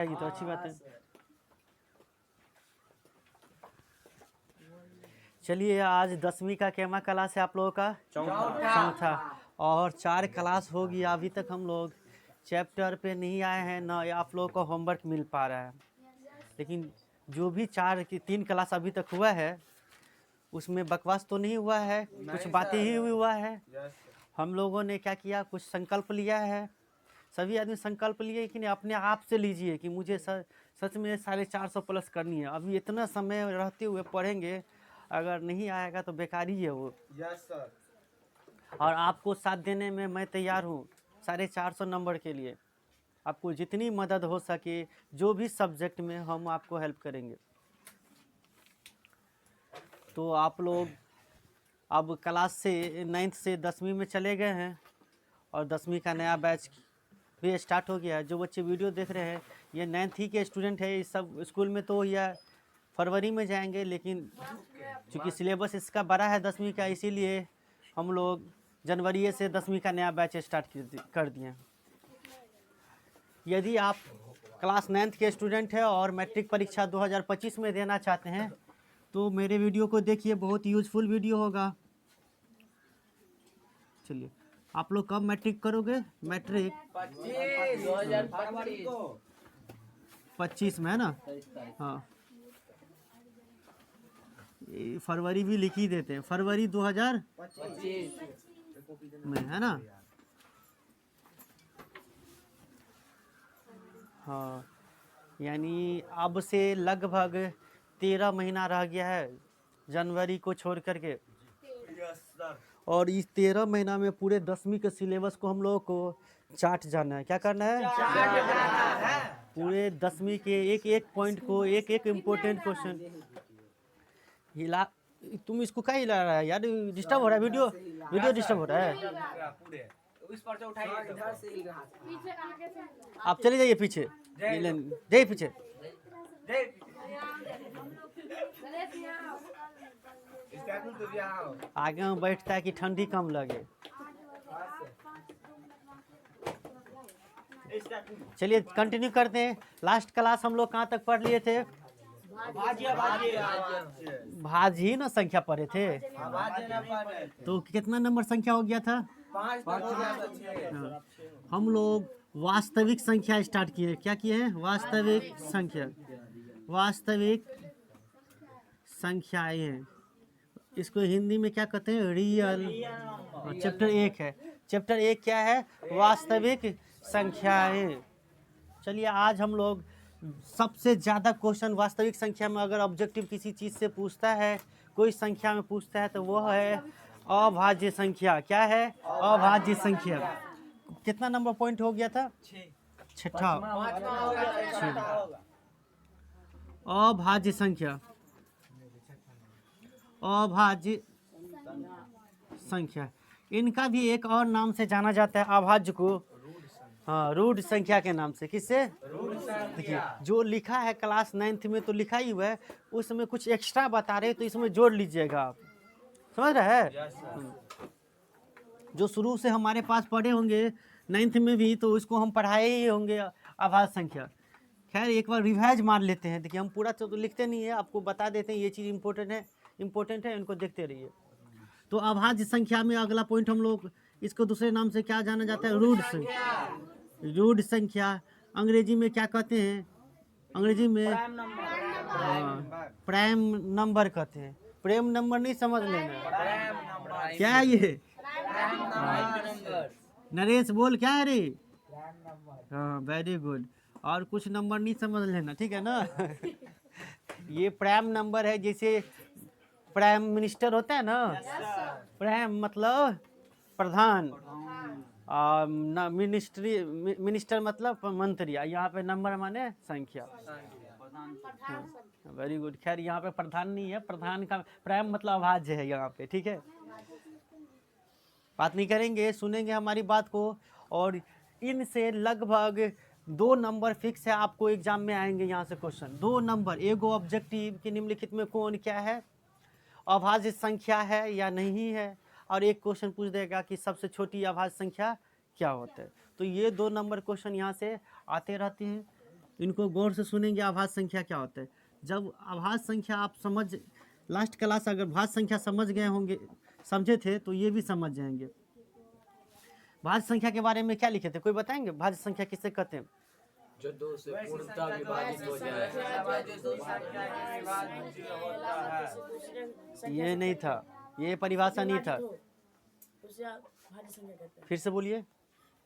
ये तो अच्छी बात है। चलिए, आज 10वीं का केमा क्लास है आप लोगों का? चौथा। और 4 क्लास हो गया, अभी तक हम लोग चैप्टर पे नहीं आए हैं, ना आप लोगों को होमवर्क मिल पा रहा है। लेकिन जो भी 4 की 3 क्लास अभी तक हुआ है उसमें बकवास तो नहीं हुआ है, कुछ बातें ही हुआ है। हम लोगों ने क्या किया, कुछ संकल्प लिया है। सभी आदमी संकल्प लिए कि नहीं, अपने आप से लीजिए कि मुझे सच में 450 प्लस करनी है। अभी इतना समय रहते हुए पढ़ेंगे, अगर नहीं आएगा तो बेकार ही है वो। Yes sir. और आपको साथ देने में मैं तैयार हूँ 450 नंबर के लिए। आपको जितनी मदद हो सके, जो भी सब्जेक्ट में, हम आपको हेल्प करेंगे। तो आप लोग अब क्लास से 9th से 10वीं में चले गए हैं और 10वीं का नया बैच भी स्टार्ट हो गया है। जो बच्चे वीडियो देख रहे हैं ये 9th ही के स्टूडेंट है। इस सब स्कूल में तो यह फरवरी में जाएंगे, लेकिन चूँकि सिलेबस इसका बड़ा है 10वीं का, इसीलिए हम लोग जनवरी से 10वीं का नया बैच स्टार्ट कर दिए हैं। यदि आप क्लास 9th के स्टूडेंट हैं और मैट्रिक परीक्षा 2025 में देना चाहते हैं तो मेरे वीडियो को देखिए, बहुत यूजफुल वीडियो होगा। चलिए, आप लोग कब मैट्रिक करोगे? मैट्रिक 25 में है ना? हाँ, फरवरी भी लिख ही देते हैं, फरवरी 2025 में है ना? हाँ, यानी अब से लगभग 13 महीना रह गया है जनवरी को छोड़ करके। और इस 13 महीना में पूरे 10वीं के सिलेबस को हम लोगों को चाट जाना है। क्या करना है? पूरे 10वीं के एक एक पॉइंट को, एक एक इम्पोर्टेंट क्वेश्चन हिला। तुम इसको क्या हिला रहा है यार? डिस्टर्ब हो रहा है, वीडियो डिस्टर्ब हो रहा है। आप चले जाइए पीछे, जाइए पीछे। आगे में बैठता है कि ठंडी कम लगे। चलिए कंटिन्यू करते हैं। लास्ट क्लास हम लोग कहाँ तक पढ़ लिए थे? भाजी ना संख्या पढ़े थे। तो कितना नंबर संख्या हो गया था? 5। हम लोग वास्तविक संख्या स्टार्ट किए। क्या किए हैं? वास्तविक संख्या। वास्तविक संख्याएं हैं, इसको हिंदी में क्या कहते हैं? रियल। चैप्टर 1 है। चैप्टर 1 क्या है? वास्तविक संख्याएं। चलिए, आज हम लोग सबसे ज़्यादा क्वेश्चन वास्तविक संख्या में, अगर ऑब्जेक्टिव किसी चीज़ से पूछता है, कोई संख्या में पूछता है, तो वह है अभाज्य संख्या। क्या है? अभाज्य संख्या। कितना नंबर पॉइंट हो गया था? 6ठा। अभाज्य संख्या। अभाज्य संख्या, इनका भी एक और नाम से जाना जाता है अभाज्य को। हाँ, रूढ़ संख्या के नाम से। किससे? देखिए, जो लिखा है क्लास 9th में तो लिखा ही हुआ है, उसमें कुछ एक्स्ट्रा बता रहे तो इसमें जोड़ लीजिएगा आप। समझ रहे हैं? जो शुरू से हमारे पास पढ़े होंगे 9th में भी, तो इसको हम पढ़ाए ही होंगे अभाज्य संख्या। खैर, एक बार रिवाइज मार लेते हैं। देखिए, हम पूरा तो लिखते नहीं है, आपको बता देते हैं ये चीज़ इम्पोर्टेंट है, इनको देखते रहिए। तो अभाज्य संख्या में अगला पॉइंट हम लोग इसको दूसरे नाम से क्या जाना जाता है? रूढ़ संख्या। रूढ़ संख्या अंग्रेजी में क्या कहते हैं? अंग्रेजी में प्राइम नंबर कहते हैं। प्रेम नंबर नहीं समझ लेना। क्या है ये? नरेश बोल, क्या है रे? हाँ, वेरी गुड। और कुछ नंबर नहीं समझ लेना, ठीक है ना? ये प्राइम नंबर है, जैसे प्राइम मिनिस्टर होता है ना। प्राइम मतलब प्रधान, और मिनिस्टर मतलब मंत्री। यहाँ पे नंबर माने संख्या। Very good. खैर, यहाँ पे प्रधान नहीं है, प्रधान का प्राइम मतलब अभाज्य है यहाँ पे, ठीक है? बात नहीं करेंगे, सुनेंगे हमारी बात को। और इनसे लगभग 2 नंबर फिक्स है, आपको एग्जाम में आएंगे यहाँ से क्वेश्चन। 2 नंबर, एगो ऑब्जेक्टिव कि निम्नलिखित में कौन क्या है, अभाज्य संख्या है या नहीं है, और एक क्वेश्चन पूछ देगा कि सबसे छोटी अभाज्य संख्या क्या होता है। तो ये 2 नंबर क्वेश्चन यहाँ से आते रहते हैं। इनको गौर से सुनेंगे अभाज्य संख्या क्या होता है। जब अभाज्य संख्या आप समझ, लास्ट क्लास अगर भाज्य संख्या समझ गए होंगे, समझे थे, तो ये भी समझ जाएंगे। भाज्य संख्या के बारे में क्या लिखे थे, कोई बताएंगे भाज्य संख्या किसे कहते हैं? जो दो से पूर्णतः विभाजित हो जाए। ये नहीं था, ये परिभाषा नहीं था, उसे भाज्य संख्या कहते हैं। फिर से बोलिए।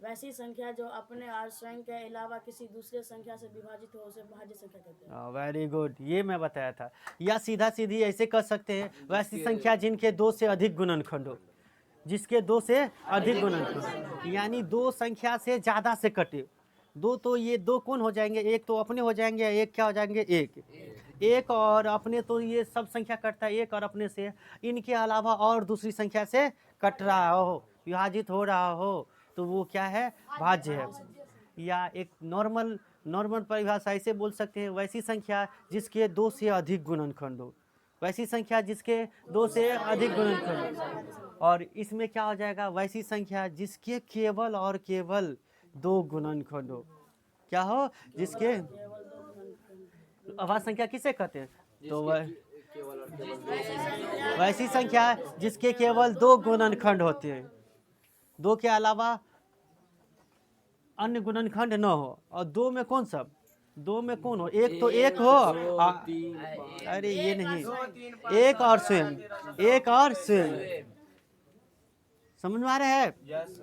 वैसी संख्या जो अपने और स्वयं के अलावा किसी दूसरे संख्या से विभाजित हो उसे भाज्य संख्या कहते हैं। वेरी गुड, ये मैं बताया था। या सीधा सीधी ऐसे कर सकते हैं, वैसी संख्या जिनके 2 से अधिक गुणनखंड हो, जिसके 2 से अधिक गुणनखंड, यानी 2 संख्या से ज़्यादा से कटे। 2 तो ये 2 कौन हो जाएंगे, एक तो अपने हो जाएंगे, एक क्या हो जाएंगे, एक और अपने, तो ये सब संख्या कटता है एक और अपने से। इनके अलावा और दूसरी संख्या से कट रहा हो, विभाजित हो रहा हो, तो वो क्या है, भाज्य है। या एक नॉर्मल परिभाषा ऐसे बोल सकते हैं, वैसी संख्या जिसके 2 से अधिक गुणनखंड हो, वैसी संख्या जिसके 2 से अधिक गुणनखंड हो। और इसमें क्या हो जाएगा, वैसी संख्या जिसके केवल और केवल 2 गुणनखंड हो। क्या हो, जिसके अभाज्य संख्या किसे कहते हैं, तो वैसी संख्या जिसके केवल 2 गुणनखंड होते हैं, 2 के अलावा अन्य गुणनखंड न हो। और 2 में कौन सब, 2 में कौन हो, एक तो एक हो, अरे ये नहीं, एक और स्वयं, एक और स्वयं। समझ में आ रहा है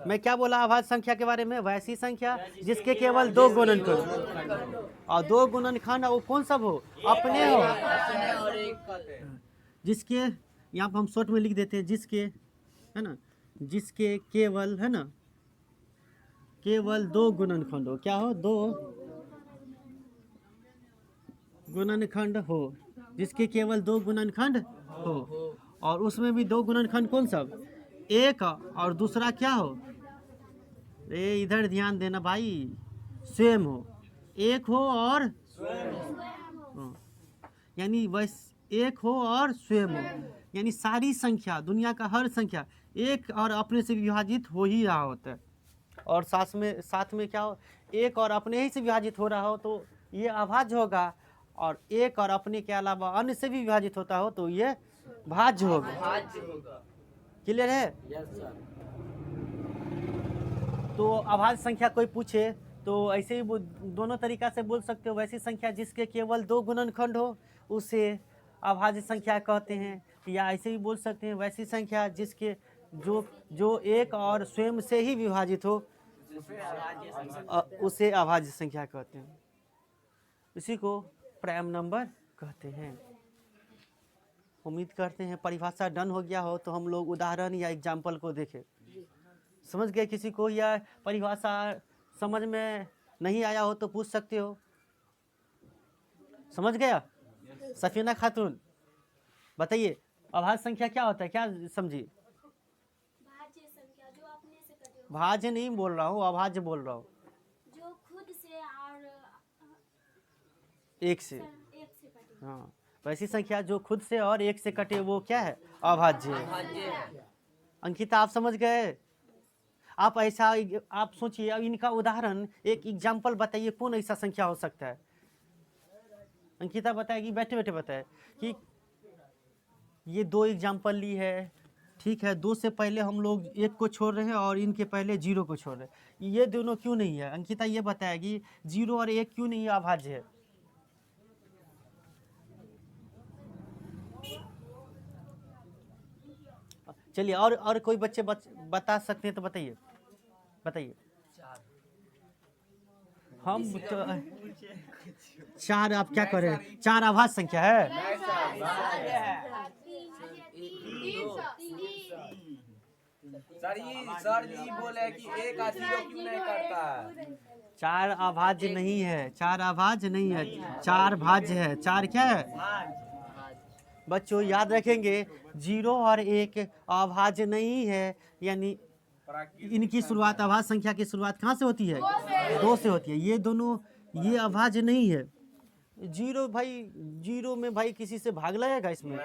मैं क्या बोला अभाज्य संख्या के बारे में? वैसी संख्या जिसके केवल 2 गुणनखंड, और 2 गुणनखंड वो कौन सब हो, अपने हो, जिसके, यहाँ पर हम शॉर्ट में लिख देते हैं, जिसके, है ना, जिसके केवल, है ना, केवल 2 गुणनखंड हो। क्या हो, 2 गुणनखंड हो, जिसके केवल 2 गुणनखंड हो, और उसमें भी 2 गुणनखंड कौन सब, एक और दूसरा क्या हो, इधर ध्यान देना भाई, स्वयं हो, एक हो और यानी बस एक हो और स्वयं हो, यानी सारी संख्या, दुनिया का हर संख्या एक और अपने से विभाजित हो ही रहा होता है। और साथ में क्या हो, एक और अपने ही से विभाजित हो रहा हो तो ये अभाज्य होगा, और एक और अपने के अलावा अन्य से भी विभाजित होता हो तो ये भाज्य होगा। क्लियर है? Yes sir. तो अभाज्य संख्या कोई पूछे तो ऐसे ही दोनों तरीका से बोल सकते हो। वैसी संख्या जिसके केवल 2 गुणनखंड हो उसे अभाज्य संख्या कहते हैं, या ऐसे ही बोल सकते हैं वैसी संख्या जिसके जो एक और स्वयं से ही विभाजित हो उसे अभाज्य संख्या कहते हैं। इसी को प्राइम नंबर कहते हैं। उम्मीद करते हैं परिभाषा डन हो गया हो तो हम लोग उदाहरण या एग्जाम्पल को देखें। समझ गए? किसी को या परिभाषा समझ में नहीं आया हो तो पूछ सकते हो। समझ गया? सफीना खातून बताइए अभाज्य संख्या क्या होता है, क्या समझी? भाज्य संख्या जो अपने से कटे हो, भाज्य नहीं बोल रहा हूँ, अभाज्य बोल रहा हूँ। जो खुद से और एक से कटे हो। हाँ, वैसी संख्या जो खुद से और एक से कटे वो क्या है? अभाज्य है। अंकिता आप समझ गए? आप ऐसा आप सोचिए, अब इनका उदाहरण एक एग्जाम्पल बताइए, कौन ऐसा संख्या हो सकता है? अंकिता बताएगी, बैठे बैठे बताए कि ये 2 एग्जाम्पल ली है, ठीक है। 2 से पहले हम लोग 1 को छोड़ रहे हैं और इनके पहले 0 को छोड़ रहे हैं। ये दोनों क्यों नहीं है? अंकिता ये बताएगी 0 और 1 क्यों नहीं अभाज्य है? चलिए और कोई बच्चे बता सकते हैं तो बताइए बताइए। हम तो 4 आप क्या करें? 4 अभाज्य संख्या है। सर जी बोले कि 1 और 0 क्यों नहीं करता है? 4 अभाज्य नहीं है, 4 अभाज्य नहीं है, 4 भाज्य है। 4 क्या है बच्चों? याद रखेंगे 0 और 1 अभाज्य नहीं है, यानी इनकी शुरुआत, अभाज्य संख्या की शुरुआत कहाँ से होती है? 2 से होती है। ये दोनों ये अभाज्य नहीं है। 0 भाई, 0 में भाई किसी से भाग लगेगा? इसमें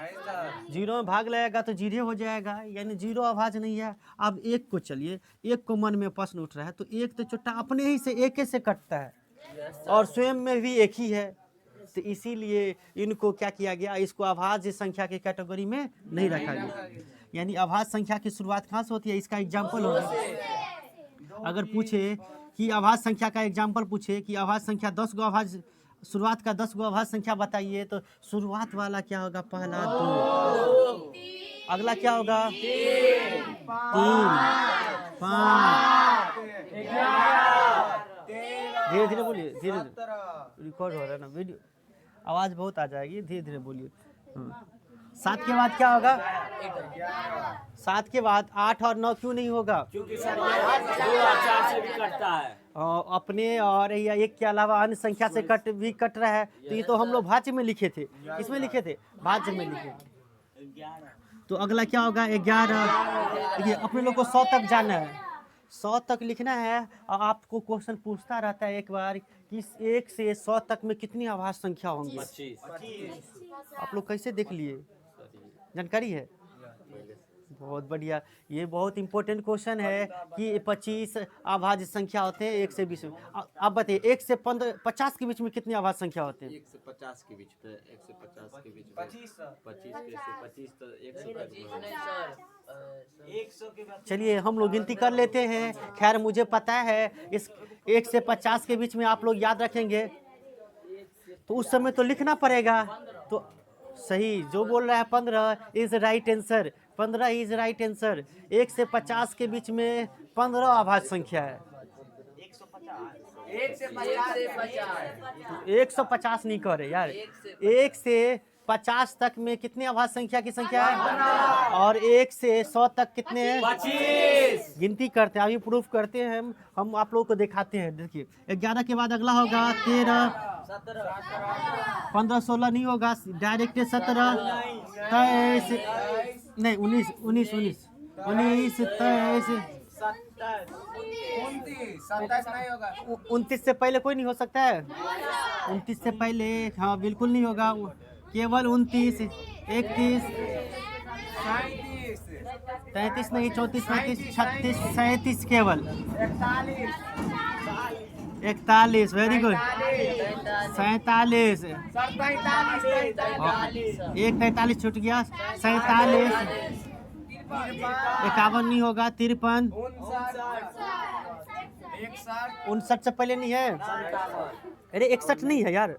0 में भाग लगेगा तो 0 हो जाएगा, यानी 0 अभाज्य नहीं है। अब 1 को चलिए, 1 को मन में प्रश्न उठ रहा है तो 1 तो छोटा अपने ही से 1 से कटता है, और स्वयं में भी एक ही है। तो इसीलिए इनको क्या किया गया, इसको अभाज्य संख्या की कैटेगरी में नहीं रखा गया। यानी अभाज्य संख्या की शुरुआत कहाँ से होती है, इसका एग्जाम्पल होगा। अगर पूछे कि अभाज्य संख्या का एग्जाम्पल पूछे कि अभाज्य संख्या 10 गो अभाज्य, शुरुआत का 10 गो अभाज्य संख्या बताइए, तो शुरुआत वाला क्या होगा, पहला 2, अगला क्या होगा 3, 5, धीरे धीरे बोलिए, धीरे धीरे रिकॉर्ड हो रहा है ना वीडियो, आवाज बहुत आ जाएगी, धीरे धीरे बोलिए। 7 के बाद क्या होगा, 7 के बाद 8 और 9 क्यों नहीं होगा, क्योंकि सर 2 और 4 से भी कटता है। अपने और या एक के अलावा अन्य संख्या से कट रहा है। तो ये तो हम लोग भाज्य में लिखे थे, इसमें लिखे थे, भाज्य में लिखे थे। तो अगला क्या होगा 11। देखिए अपने लोग को 100 तक जाना है, 100 तक लिखना है। और आपको क्वेश्चन पूछता रहता है एक बार कि 1 से 100 तक में कितनी अभाज्य संख्या होंगी। 25। आप लोग कैसे देख लिए, जानकारी है, बहुत बढ़िया। ये बहुत इंपॉर्टेंट क्वेश्चन है कि 25 अभाज्य संख्या होते हैं 1 से 20 में। आप बताइए 1 से 50 के बीच में कितनी अभाज्य संख्या होते हैं, 1 से 50 के बीच पे, 1 से 50 के बीच में 25 25 तो 100 चलिए हम लोग गिनती कर लेते हैं। खैर मुझे पता है इस 1 से 50 के बीच में आप लोग याद रखेंगे, तो उस समय तो लिखना पड़ेगा। तो सही जो बोल रहा है 15 is right answer, 15 is right answer. 1 से 50 के बीच में 15 अभाज्य संख्या है। 150 नहीं करे यार, 1 से 50 तक में कितने अभाज्य संख्या की संख्या है, और 1 से 100 तक कितने हैं, 25। गिनती करते हैं, अभी प्रूफ करते हैं हम आप लोगों को दिखाते हैं। देखिए 11 के बाद अगला होगा 13, 15 16 नहीं होगा, डायरेक्ट 17, 23 नहीं 19 19 19 19 23 27 नहीं होगा, 29 से पहले कोई नहीं हो सकता है, 29 से पहले हाँ बिल्कुल नहीं होगा, केवल 29, 31, 33 नहीं, 34 35 36 37 केवल 41, वेरी गुड, 47, एक 43 छूट गया, 47, 51 नहीं होगा, 53, 59 से पहले नहीं है, अरे 61 नहीं है यार,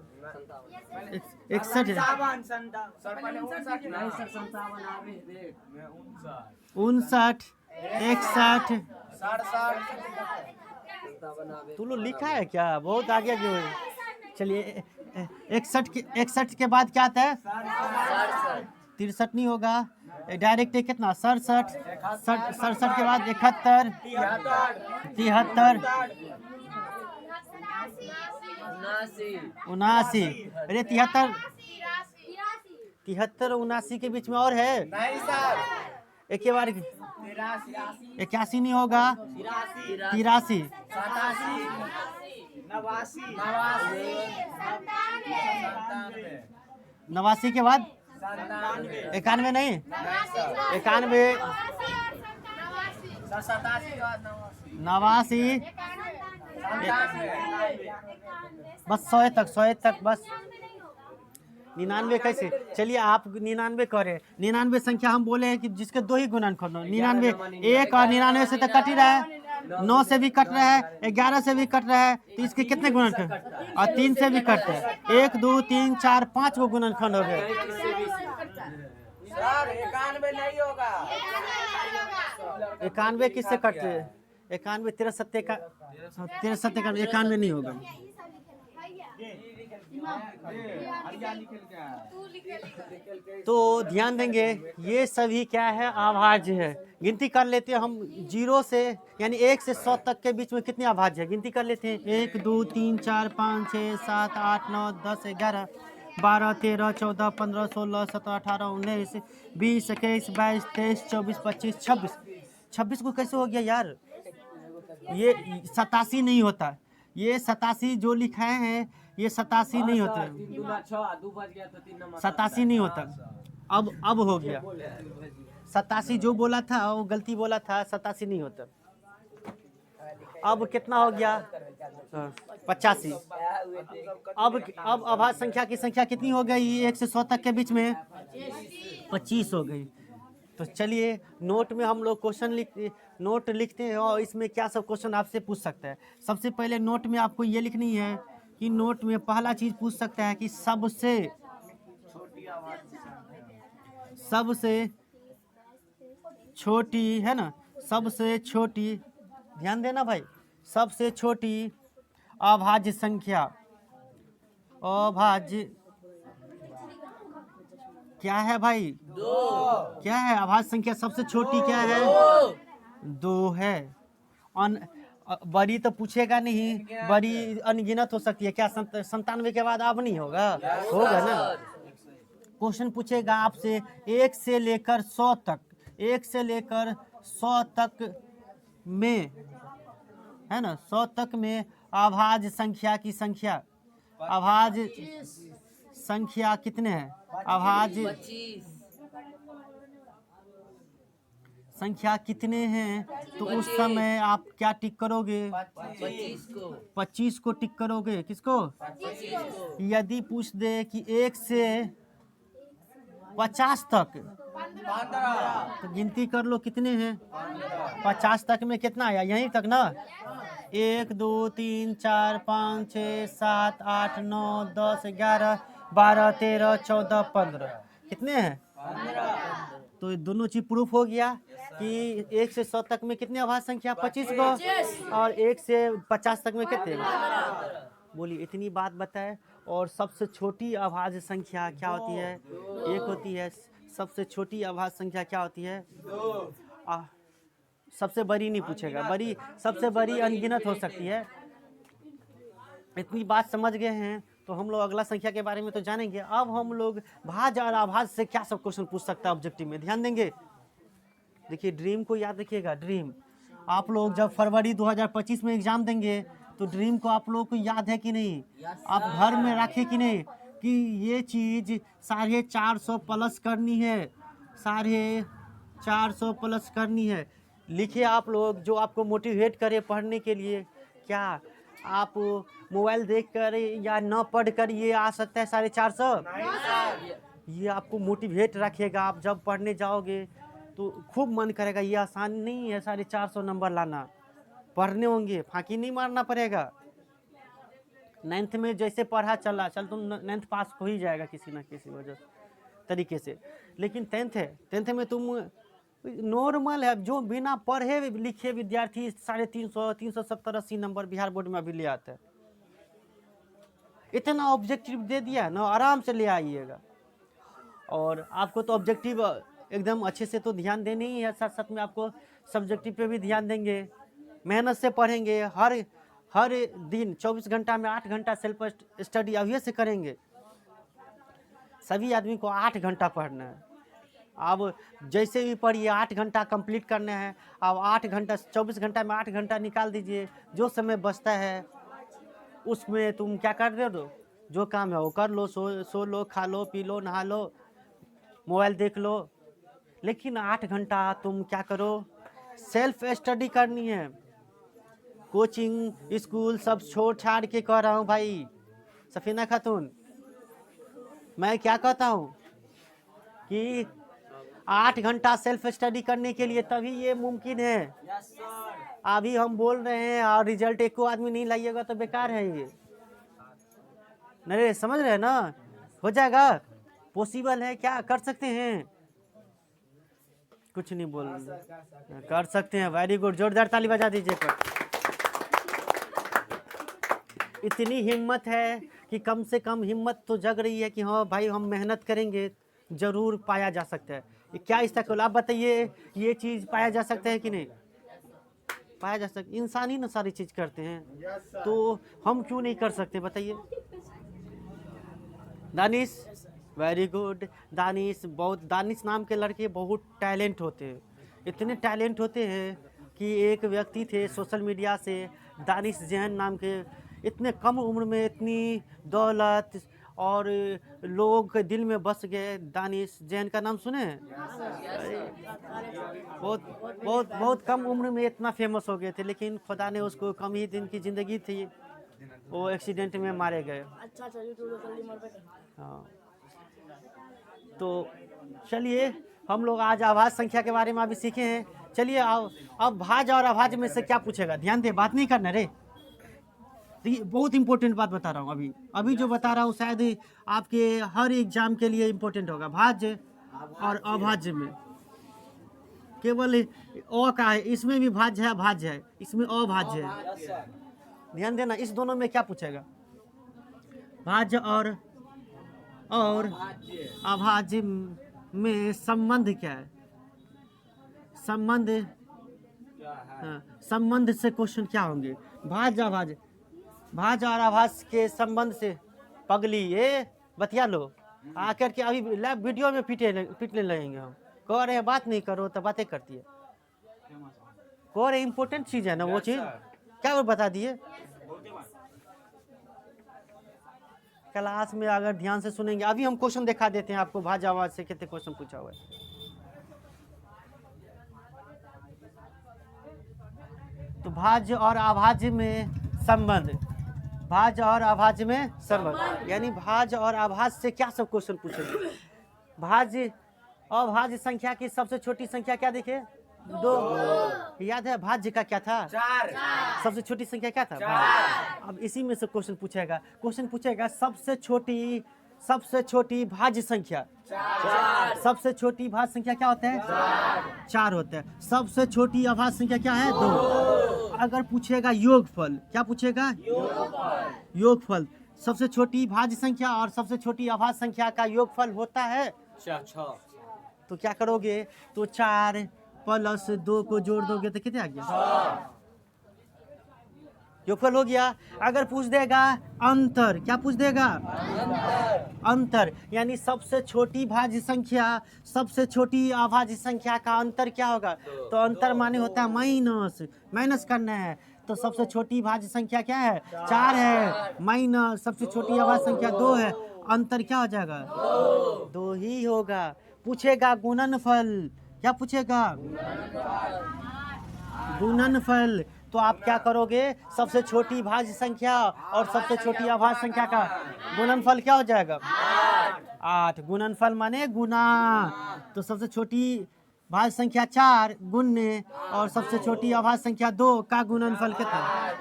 61 है, 59, 61, तू लोग लिखा है क्या, बहुत आगे क्यों है। चलिए 61 के बाद क्या आता है, 63 नहीं होगा, डायरेक्ट कितना 67, 67 के बाद 71, 73, 79, अरे 73, 79 के बीच में और है, एक के बार 81 नहीं होगा, 83, 89 के बाद 91 नहीं, 91, 89, बस 100 तक बस। 99 कैसे, चलिए आप 99 करें, 99 संख्या हम बोले हैं कि जिसके 2 ही गुणनखंड हो, 99 1 और 99 से तो कट ही रहा है, 9 से भी कट रहा है, 11 से भी कट रहा है, तो इसके कितने गुणनखंड, और 3 से भी कटते हैं, 1 2 3 4 5 गो गुणनखंड हो गए। सर 91 नहीं होगा, 91 किससे कटते हैं, 91 63 का 91 नहीं होगा। तो ध्यान देंगे ये सभी क्या है, अभाज्य है। गिनती कर लेते हैं हम 0 से यानी 1 से 100 तक के बीच में कितने अभाज्य है, गिनती कर लेते हैं। 1 2 3 4 5 6 7 8 9 10 11 12 13 14 15 16 17 18 19 20 21 22 23 24 25 26 को कैसे हो गया यार, ये 87 नहीं होता, ये 87 जो लिखाए हैं ये 87 नहीं होता, 87 नहीं होता, अब हो गया 87 जो बोला था वो गलती बोला था, 87 नहीं होता। अब कितना हो गया 85। अब अभाज्य संख्या की संख्या कितनी हो गई 1 से 100 तक के बीच में? 25 हो गई। तो चलिए नोट में हम लोग नोट लिखते हैं और इसमें क्या सब क्वेश्चन आपसे पूछ सकता है। सबसे पहले नोट में आपको ये लिखनी है कि नोट में पहला चीज पूछ सकता है कि सबसे छोटी है ना, सबसे छोटी, ध्यान देना भाई, सबसे छोटी अभाज्य संख्या, अभाज्य क्या है भाई? 2। क्या है अभाज्य संख्या सबसे छोटी? क्या है? 2 है। बड़ी तो पूछेगा नहीं, बड़ी अनगिनत हो सकती है क्या? 97 के बाद अब नहीं होगा? होगा ना। क्वेश्चन पूछेगा आपसे 1 से लेकर 100 तक, 1 से लेकर 100 तक में, है ना, 100 तक में अभाज्य संख्या की संख्या, अभाज्य संख्या कितने हैं? अभाज्य संख्या कितने हैं? तो उस समय आप क्या टिक करोगे? 25 को टिक करोगे। किसको? 25 को। यदि पूछ दे कि 1 से 50 तक, 15, तो गिनती कर लो कितने हैं? 50 तक में कितना आया? यहीं तक ना। 1 2 3 4 5 6 7 8 9 10 11 12 13 14 15, कितने हैं? 15। तो दोनों चीज प्रूफ हो गया कि 1 से 100 तक में कितने अभाज्य संख्या? 25 को। और 1 से 50 तक में कितने? बोलिए, इतनी बात बताए। और सबसे छोटी अभाज्य संख्या क्या होती है? 1 होती है। सबसे छोटी अभाज्य संख्या क्या होती है? 2। सबसे बड़ी नहीं पूछेगा, बड़ी, सबसे बड़ी अनगिनत हो सकती है। इतनी बात समझ गए हैं तो हम लोग अगला संख्या के बारे में तो जानेंगे। अब हम लोग भाज्य और अभाज्य से क्या सब क्वेश्चन पूछ सकता है ऑब्जेक्टिव में, ध्यान देंगे। देखिए ड्रीम को याद रखिएगा। ड्रीम आप लोग जब फरवरी 2025 में एग्जाम देंगे तो ड्रीम को आप लोगों को याद है कि नहीं? आप घर में रखे कि नहीं कि ये चीज 450 प्लस करनी है, 450 प्लस करनी है। लिखिए आप लोग, जो आपको मोटिवेट करे पढ़ने के लिए। क्या आप मोबाइल देख कर या न पढ़ कर ये आ सकता है 450? ये आपको मोटिवेट रखेगा। आप जब पढ़ने जाओगे तो खूब मन करेगा। ये आसान नहीं है 450 नंबर लाना, पढ़ने होंगे, फांकी नहीं मारना पड़ेगा। 9th में जैसे पढ़ा चल तुम 9th पास हो ही जाएगा किसी ना किसी वजह तरीके से। लेकिन 10th है, 10th में तुम नॉर्मल है। जो बिना पढ़े लिखे विद्यार्थी 350 370 80 नंबर बिहार बोर्ड में अभी ले आता है। इतना ऑब्जेक्टिव दे दिया ना, आराम से ले आइएगा। और आपको तो ऑब्जेक्टिव एकदम अच्छे से तो ध्यान देने ही है, साथ साथ में आपको सब्जेक्टिव पे भी ध्यान देंगे। मेहनत से पढ़ेंगे। हर दिन 24 घंटा में 8 घंटा सेल्फ स्टडी अभी से करेंगे। सभी आदमी को 8 घंटा पढ़ना है। अब जैसे भी पढ़िए 8 घंटा कंप्लीट करना है। अब 8 घंटा, 24 घंटा में 8 घंटा निकाल दीजिए। जो समय बचता है उसमें तुम क्या कर दो, जो काम है वो कर लो। सो लो, खा लो, पी लो, नहा लो, मोबाइल देख लो। लेकिन 8 घंटा तुम क्या करो, सेल्फ स्टडी करनी है। कोचिंग स्कूल सब छोड़ छाड़ के कह रहा हूँ भाई सफीना खातून। मैं क्या कहता हूँ कि 8 घंटा सेल्फ स्टडी करने के लिए तभी ये मुमकिन है। अभी हम बोल रहे हैं और रिजल्ट एक को आदमी नहीं लाइएगा तो बेकार है ये। नहीं समझ रहे हैं ना? हो जाएगा, पॉसिबल है, क्या कर सकते हैं? कुछ नहीं बोल रहे, कर सकते हैं। वेरी गुड, जोरदार ताली बजा दीजिए पर। इतनी हिम्मत है कि कम से कम हिम्मत तो जग रही है कि हाँ भाई हम मेहनत करेंगे, जरूर पाया जा सकता है। क्या इसका कुल आप बताइए, ये चीज़ पाया जा सकता है कि नहीं पाया जा सकता? इंसान ही ना सारी चीज़ करते हैं, तो हम क्यों नहीं कर सकते बताइए? Danish, very good. दानिश नाम के लड़के बहुत टैलेंट होते हैं। इतने टैलेंट होते हैं कि एक व्यक्ति थे सोशल मीडिया से, दानिश जैन नाम के, इतने कम उम्र में इतनी दौलत और लोगों के दिल में बस गए। दानिश जैन का नाम सुने हैं? बहुत बहुत बहुत कम उम्र में इतना फेमस हो गए थे, लेकिन खुदा ने उसको कम ही दिन की ज़िंदगी थी, वो एक्सीडेंट में मारे गए। अच्छा यूट्यूब पे जल्दी मर पे हाँ, तो चलिए हम लोग आज आवाज़ संख्या के बारे में अभी सीखे हैं। चलिए अब भाज और अभाज में से क्या पूछेगा, ध्यान दे, बात नहीं करना रे। देखिए बहुत इंपॉर्टेंट बात बता रहा हूँ, अभी जो बता रहा हूँ शायद आपके हर एग्जाम के लिए इंपॉर्टेंट होगा। भाज्य और अभाज्य में केवल अ का है, इसमें भी भाज्य है अभाज्य है, इसमें अभाज्य है। ध्यान देना, इस दोनों में क्या पूछेगा, भाज्य और अभाज्य में संबंध क्या है, संबंध, हाँ, संबंध से क्वेश्चन क्या होंगे, भाज्य अभाज्य, भाज्य और आभास के संबंध से। पगली ये बतिया लो आकर के अभी लाइव वीडियो में पीटने लगेंगे हम। कह रहे हैं बात नहीं करो तो बातें करती है, कह रहे इम्पोर्टेंट चीज है ना वो चीज, क्या वो बता दिए। क्लास में अगर ध्यान से सुनेंगे, अभी हम क्वेश्चन दिखा देते हैं आपको, भाज्य आवाज से कितने क्वेश्चन पूछा हुआ है। तो भाज्य और अभाज्य में संबंध, भाज्य और अभाज्य में संबंध, यानी भाज्य और अभाज्य से क्या सब क्वेश्चन पूछेंगे। भाज्य अभाज्य संख्या की सबसे छोटी संख्या क्या दिखे, 2। याद है भाज्य का क्या था, 4। सबसे छोटी संख्या क्या था, 4। अब इसी में से क्वेश्चन पूछेगा सबसे छोटी भाज्य संख्या, 4। सबसे छोटी भाज्य संख्या क्या होता है, 4 होता है। सबसे छोटी अभाज्य संख्या क्या है, 2। अगर पूछेगा योगफल, क्या पूछेगा, योगफल, सबसे छोटी भाज्य संख्या और सबसे छोटी अभाज्य संख्या का योगफल होता है 6। तो क्या करोगे, तो 4 + 2 को जोड़ दोगे तो कितने आ गया, योगफल हो गया। अगर पूछ देगा अंतर, क्या पूछ देगा, अंतर, यानी सबसे छोटी भाज्य संख्या सबसे छोटी अभाज्य संख्या का अंतर क्या होगा, तो अंतर माने होता है माइनस करना है। तो सबसे छोटी भाज्य संख्या क्या है, 4 है, माइनस सबसे छोटी अभाज्य संख्या 2 है, अंतर क्या हो जाएगा, 2 ही होगा। पूछेगा गुणनफल, क्या पूछेगा, गुणनफल, तो आप क्या करोगे, सबसे छोटी भाज्य संख्या और सबसे छोटी अभाज्य संख्या का गुणनफल क्या हो जाएगा, 8। गुणनफल माने गुना, तो सबसे छोटी भाज्य संख्या 4 गुणने और सबसे छोटी अभाज्य संख्या 2 का गुणनफल कितना।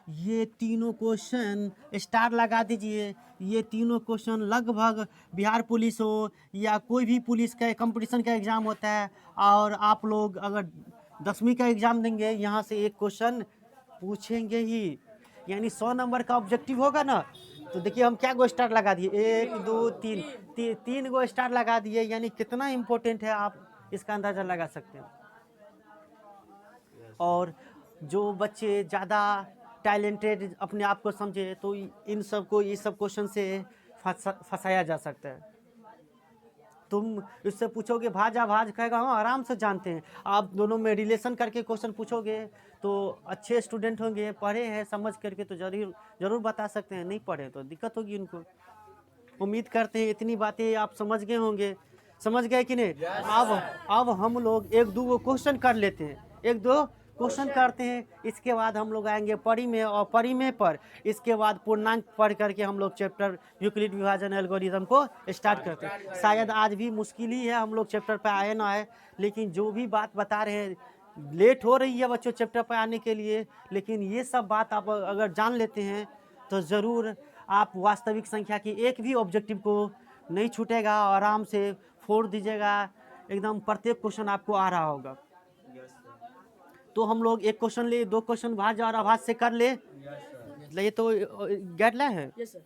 ये तीनों क्वेश्चन स्टार लगा दीजिए। ये तीनों क्वेश्चन लगभग बिहार पुलिस हो या कोई भी पुलिस का कंपटीशन का एग्ज़ाम होता है, और आप लोग अगर 10वीं का एग्ज़ाम देंगे, यहाँ से एक क्वेश्चन पूछेंगे ही। यानी 100 नंबर का ऑब्जेक्टिव होगा ना, तो देखिए हम क्या गो स्टार लगा दिए, 1 2 3 3 गो स्टार लगा दिए, यानी कितना इम्पोर्टेंट है आप इसका अंदाज़ा लगा सकते हैं। और जो बच्चे ज़्यादा टैलेंटेड अपने आप को समझे, तो इन सब को ये सब क्वेश्चन से फंसाया जा सकता है। तुम इससे पूछोगे भाज्य अभाज्य, कहेगा हाँ आराम से जानते हैं। आप दोनों में रिलेशन करके क्वेश्चन पूछोगे तो अच्छे स्टूडेंट होंगे, पढ़े हैं समझ करके तो जरूर बता सकते हैं, नहीं पढ़े तो दिक्कत होगी उनको। उम्मीद करते हैं इतनी बातें आप समझ गए होंगे, समझ गए कि नहीं। अब हम लोग 1-2 क्वेश्चन कर लेते हैं, 1-2 क्वेश्चन करते हैं, इसके बाद हम लोग आएंगे परी में, और परी में पर इसके बाद पूर्णांक पढ़ करके हम लोग चैप्टर यूक्लिड विभाजन एल्गोरिथम को स्टार्ट करते हैं। शायद आज भी मुश्किल ही है, हम लोग चैप्टर पे आए ना आए, लेकिन जो भी बात बता रहे हैं लेट हो रही है बच्चों चैप्टर पे आने के लिए, लेकिन ये सब बात आप अगर जान लेते हैं तो ज़रूर आप वास्तविक संख्या की एक भी ऑब्जेक्टिव को नहीं छूटेगा, आराम से फोड़ दीजिएगा, एकदम प्रत्येक क्वेश्चन आपको आ रहा होगा। तो हम लोग 1 क्वेश्चन ले, 2 क्वेश्चन भाज्य और अभाज्य से कर ले, ये तो गाइडलाइन है। Yes sir.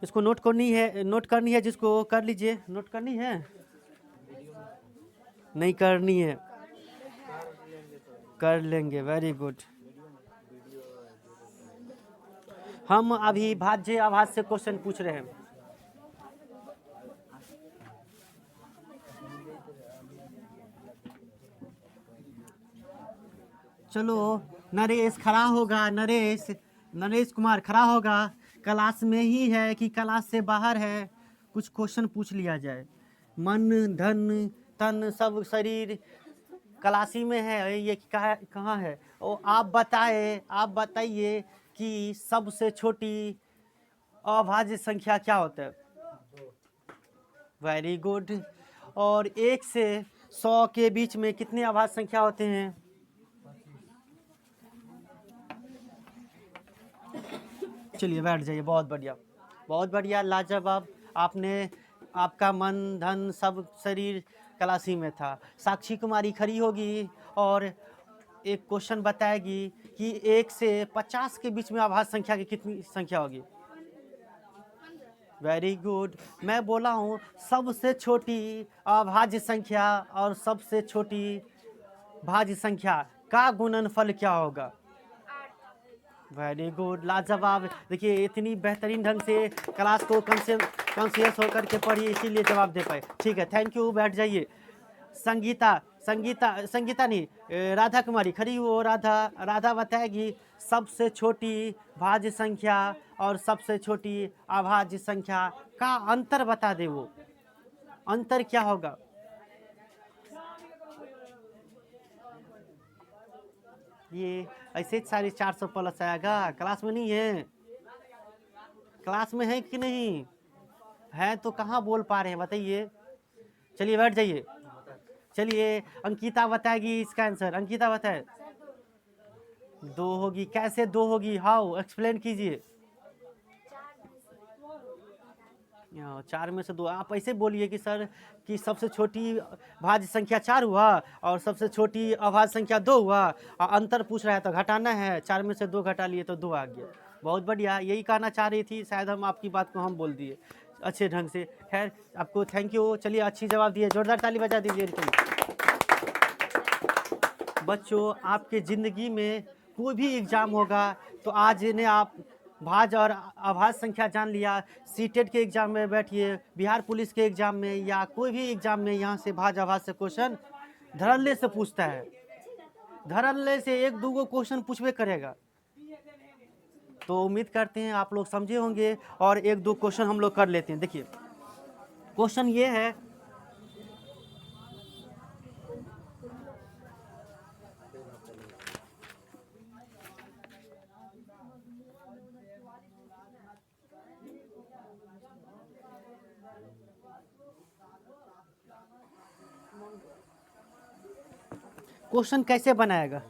इसको नोट करनी है जिसको कर लीजिए। नोट करनी है, नहीं करनी है, कर लेंगे, वेरी गुड। हम अभी भाज्य अभाज्य से क्वेश्चन पूछ रहे हैं। चलो नरेश खड़ा होगा, नरेश कुमार खड़ा होगा। क्लास में ही है कि क्लास से बाहर है, कुछ क्वेश्चन पूछ लिया जाए। मन धन तन सब शरीर क्लासी में है, ये कहाँ है? ओ आप बताइए कि सबसे छोटी अभाज्य संख्या क्या होता है? Very good. और 1 से 100 के बीच में कितने अभाज्य संख्या होते हैं? चलिए बैठ जाइए, बहुत बढ़िया, लाजवाब। आपका मन धन सब शरीर क्लासी में था। साक्षी कुमारी खड़ी होगी और एक क्वेश्चन बताएगी कि 1 से 50 के बीच में अभाज्य संख्या की कितनी संख्या होगी? Very good. मैं बोला हूँ सबसे छोटी अभाज्य संख्या और सबसे छोटी भाज्य संख्या का गुणनफल क्या होगा? वेरी गुड, लाजवाब। देखिए इतनी बेहतरीन ढंग से क्लास को कॉन्शियस होकर के पढ़िए, इसीलिए जवाब दे पाए। ठीक है, थैंक यू, बैठ जाइए। संगीता नहीं, राधा कुमारी खड़ी हो। राधा बताएगी सबसे छोटी भाज्य संख्या और सबसे छोटी अभाज्य संख्या का अंतर बता दे। वो अंतर क्या होगा? ये ऐसे 450 प्लस आएगा। क्लास में नहीं है? क्लास में है कि नहीं है? तो कहाँ बोल पा रहे हैं बताइए। चलिए बैठ जाइए। चलिए अंकिता बताएगी इसका आंसर। अंकिता बताए। 2 होगी। कैसे 2 होगी? हाउ, एक्सप्लेन कीजिए। 4 में से 2। आप ऐसे बोलिए कि सर कि सबसे छोटी भाज्य संख्या 4 हुआ और सबसे छोटी अभाज्य संख्या 2 हुआ, और अंतर पूछ रहा है तो घटाना है। 4 में से 2 घटा लिए तो 2 आ गया। बहुत बढ़िया, यही कहना चाह रही थी। शायद हम आपकी बात को हम बोल दिए अच्छे ढंग से। खैर आपको थैंक यू। चलिए अच्छी जवाब दिए, जोरदार ताली बजा दीजिए इनके लिए। बच्चों आपके ज़िंदगी में कोई भी एग्ज़ाम होगा तो आज इन्हें आप भाज्य और अभाज्य संख्या जान लिया। सीटेट के एग्ज़ाम में बैठिए, बिहार पुलिस के एग्ज़ाम में या कोई भी एग्ज़ाम में यहाँ से भाज्य अभाज्य से क्वेश्चन धड़ल्ले से पूछता है। धड़ल्ले से 1-2 क्वेश्चन पूछबे करेगा। तो उम्मीद करते हैं आप लोग समझे होंगे और 1-2 क्वेश्चन हम लोग कर लेते हैं। देखिए क्वेश्चन ये है, क्वेश्चन कैसे बनाएगा?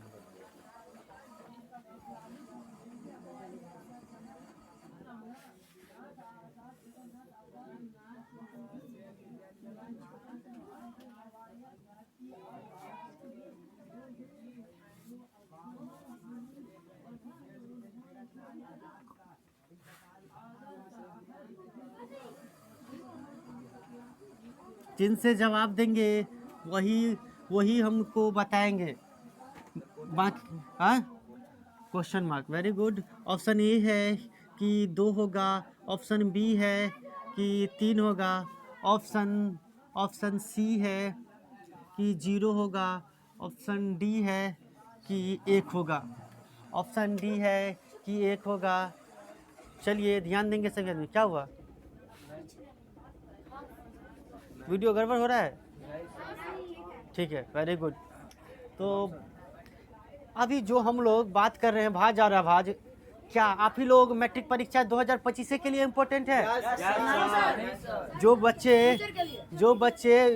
जिनसे जवाब देंगे वही हमको बताएंगे। बाकी हाँ, question mark. Very good. Option A है कि 2 होगा, ऑप्शन बी है कि 3 होगा, ऑप्शन सी है कि 0 होगा, ऑप्शन डी है कि 1 होगा। ऑप्शन डी है कि 1 होगा। चलिए ध्यान देंगे सभी आदमी। क्या हुआ? वीडियो गड़बड़ हो रहा है? ठीक है, वेरी गुड। तो अभी जो हम लोग बात कर रहे हैं भाज्य और अभाज्य, क्या आप ही लोग मैट्रिक परीक्षा 2025 के लिए इम्पोर्टेंट है? जो बच्चे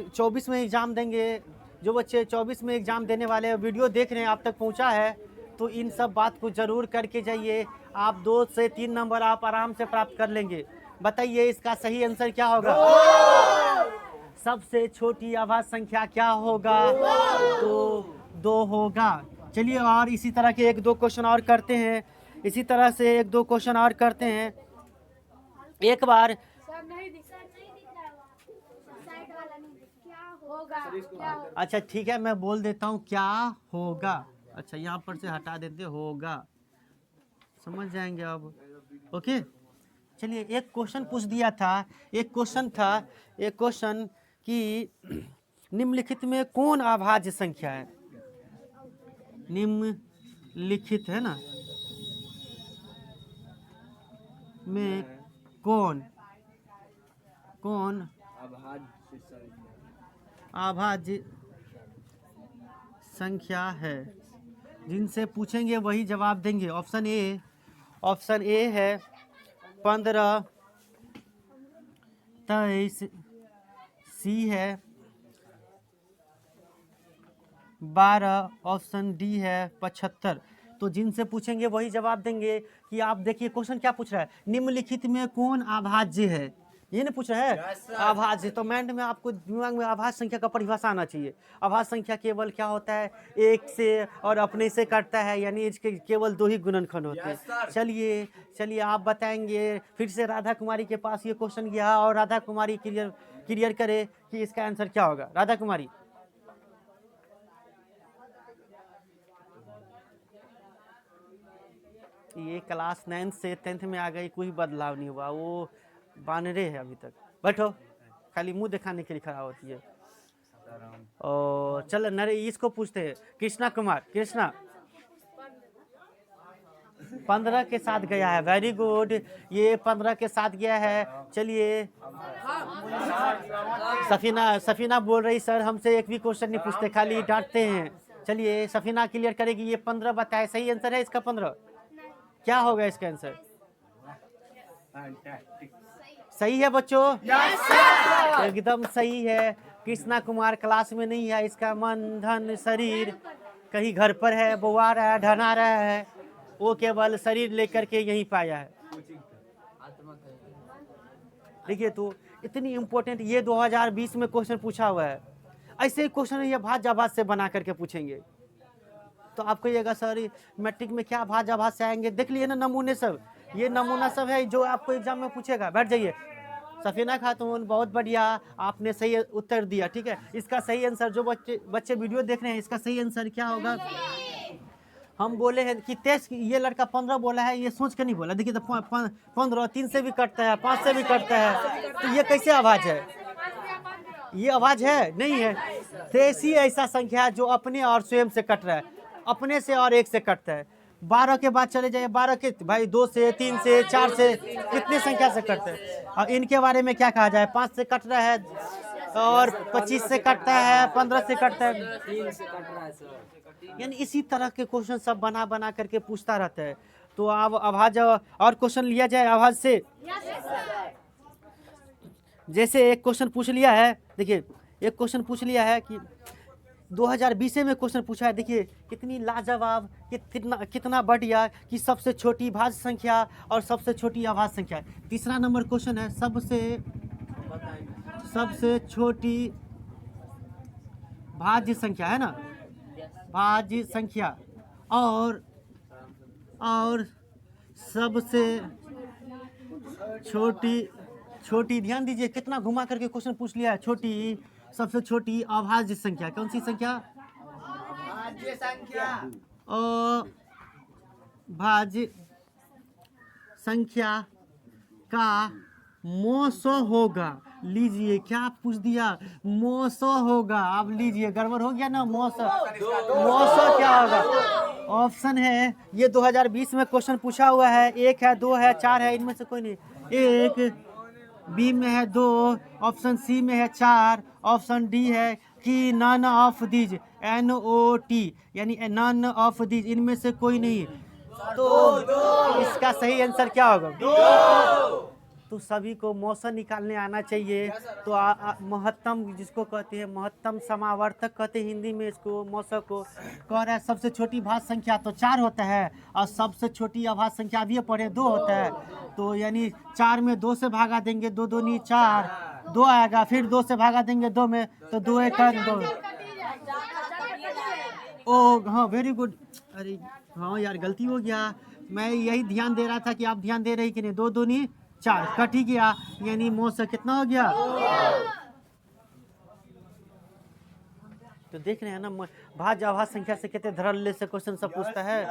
24 में एग्ज़ाम देंगे, जो बच्चे 24 में एग्ज़ाम देने वाले वीडियो देख रहे हैं, आप तक पहुंचा है तो इन सब बात को ज़रूर करके जाइए। आप 2 से 3 नंबर आप आराम से प्राप्त कर लेंगे। बताइए इसका सही आंसर क्या होगा? सबसे छोटी अभाज्य संख्या क्या होगा? तो 2 होगा। चलिए और इसी तरह के 1-2 क्वेश्चन और करते हैं। इसी तरह से 1-2 क्वेश्चन और करते हैं। एक बार सर नहीं दिख रहा है वहाँ। साइड वाला नहीं दिख क्या होगा? अच्छा ठीक है, मैं बोल देता हूँ क्या होगा। अच्छा यहाँ पर से हटा देते, होगा, समझ जाएंगे अब। ओके चलिए, एक क्वेश्चन पूछ दिया था। एक क्वेश्चन कि निम्नलिखित में कौन अभाज्य संख्या है? लिखित है ना में कौन अभाज्य संख्या है? जिनसे पूछेंगे वही जवाब देंगे। ऑप्शन ए है 15, 23, सी है 12, ऑप्शन डी है 75। तो जिनसे पूछेंगे वही जवाब देंगे। कि आप देखिए क्वेश्चन क्या पूछ रहा है, निम्नलिखित में कौन अभाज्य है, ये नहीं पूछ रहा है अभाज्य। तो माइंड में आपको दिमाग में अभाज्य संख्या का परिभाषा आना चाहिए। अभाज्य संख्या केवल क्या होता है, एक से और अपने से कटता है, यानी इसके केवल 2 ही गुणनखंड होते हैं। चलिए आप बताएंगे। फिर से राधा कुमारी के पास ये क्वेश्चन गया और राधा कुमारी क्लियर करे कि इसका आंसर क्या होगा। राधा कुमारी, ये क्लास 9 से 10th में आ गई, कोई बदलाव नहीं हुआ, वो बानरे है अभी तक। बैठो, खाली मुंह दिखाने के लिए खड़ा होती है। और चल नरे इसको पूछते हैं, कृष्णा कुमार। कृष्णा 15 के साथ गया है, वेरी गुड, ये 15 के साथ गया है। चलिए सफीना बोल रही सर हमसे एक भी क्वेश्चन नहीं पूछते, खाली डांटते हैं। चलिए सफीना क्लियर करेगी। ये 15 बताए, सही आंसर है इसका 15? क्या होगा इसका आंसर? सही है बच्चों? एकदम सही है। कृष्णा कुमार क्लास में नहीं है, इसका मन धन शरीर कहीं घर पर है, बुआ रहा है, ढना रहा है, वो केवल शरीर लेकर के यहीं पाया है। देखिए तो इतनी इम्पोर्टेंट, ये 2020 में क्वेश्चन पूछा हुआ है। ऐसे ही क्वेश्चन ये भाज्य से बना करके पूछेंगे। तो आपको कहिएगा सर मैट्रिक में क्या भाज्य से आएंगे, देख लिए ना नमूने सब, ये नमूना सब है जो आपको एग्जाम में पूछेगा। बैठ जाइए। सफीना खातून बहुत बढ़िया, आपने सही उत्तर दिया। ठीक है, इसका सही आंसर, जो बच्चे वीडियो देख रहे हैं, इसका सही आंसर क्या होगा? हम बोले हैं कि 23, ये लड़का 15 बोला है, ये सोच के नहीं बोला। देखिए तो 15 3 से भी कटता है, 5 से भी कटता है, तो ये कैसे आवाज है? ये आवाज है नहीं है। 23 ऐसा संख्या है जो अपने और स्वयं से कट रहा है, अपने से और एक से कटता है। 12 के बाद चले जाइए, 12 के भाई 2 से 3 से 4 से कितने संख्या से कटते हैं। और इनके बारे में क्या कहा जाए, 5 से कट रहा है और 25 से कटता है, 15 से कटता है, 3 से कट रहा है सर। यानी इसी तरह के क्वेश्चन सब बना करके पूछता रहता है। तो अब आवाज और क्वेश्चन लिया जाए आवाज से। जैसे एक क्वेश्चन पूछ लिया है, देखिए एक क्वेश्चन पूछ लिया है कि 2020 में क्वेश्चन पूछा है। देखिए कितनी लाजवाब, कितना बढ़िया कि सबसे छोटी भाज्य संख्या और सबसे छोटी अभाज्य संख्या। तीसरा नंबर क्वेश्चन है, सबसे छोटी भाज्य संख्या है ना, भाज्य संख्या और सबसे छोटी ध्यान दीजिए कितना घुमा करके क्वेश्चन पूछ लिया है। छोटी, सबसे छोटी अभाज्य संख्या, कौन सी संख्या? अभाज्य संख्या। अभाज्य संख्या का मोसो होगा। लीजिए क्या पूछ दिया, मोसो होगा। अब लीजिए गड़बड़ हो गया ना, मोसो क्या होगा? ऑप्शन है, ये 2020 में क्वेश्चन पूछा हुआ है। 1 है, 2 है, 4 है, इनमें से कोई नहीं। 1, बी में है 2, ऑप्शन सी में है 4, ऑप्शन डी है कि नन ऑफ दीज, NOT, यानी नन ऑफ दीज, इनमें से कोई नहीं। तो इसका सही आंसर क्या होगा? तो सभी को मौसम निकालने आना चाहिए। तो महत्तम, जिसको कहते हैं महत्तम समावर्तक कहते हैं हिंदी में इसको, मौसम को कह रहा है। सबसे छोटी भाज्य संख्या तो 4 होता है और सबसे छोटी अभाज्य संख्या भी पढ़े 2 होता है। तो यानी 4 में 2 से भागा देंगे, 2 दूनी 4, 2 आएगा, फिर 2 से भागा देंगे 2 में, तो 2 1 2। ओ हाँ, वेरी गुड। अरे हाँ यार, गलती हो गया, मैं यही ध्यान दे रहा था कि आप ध्यान दे रही कि नहीं। 2 दूनी 4 कट ही गया, यानी मौसम कितना हो गया? तो देख रहे हैं ना, भाज्य अभाज्य संख्या से कितने धड़ल्ले से क्वेश्चन सब पूछता है।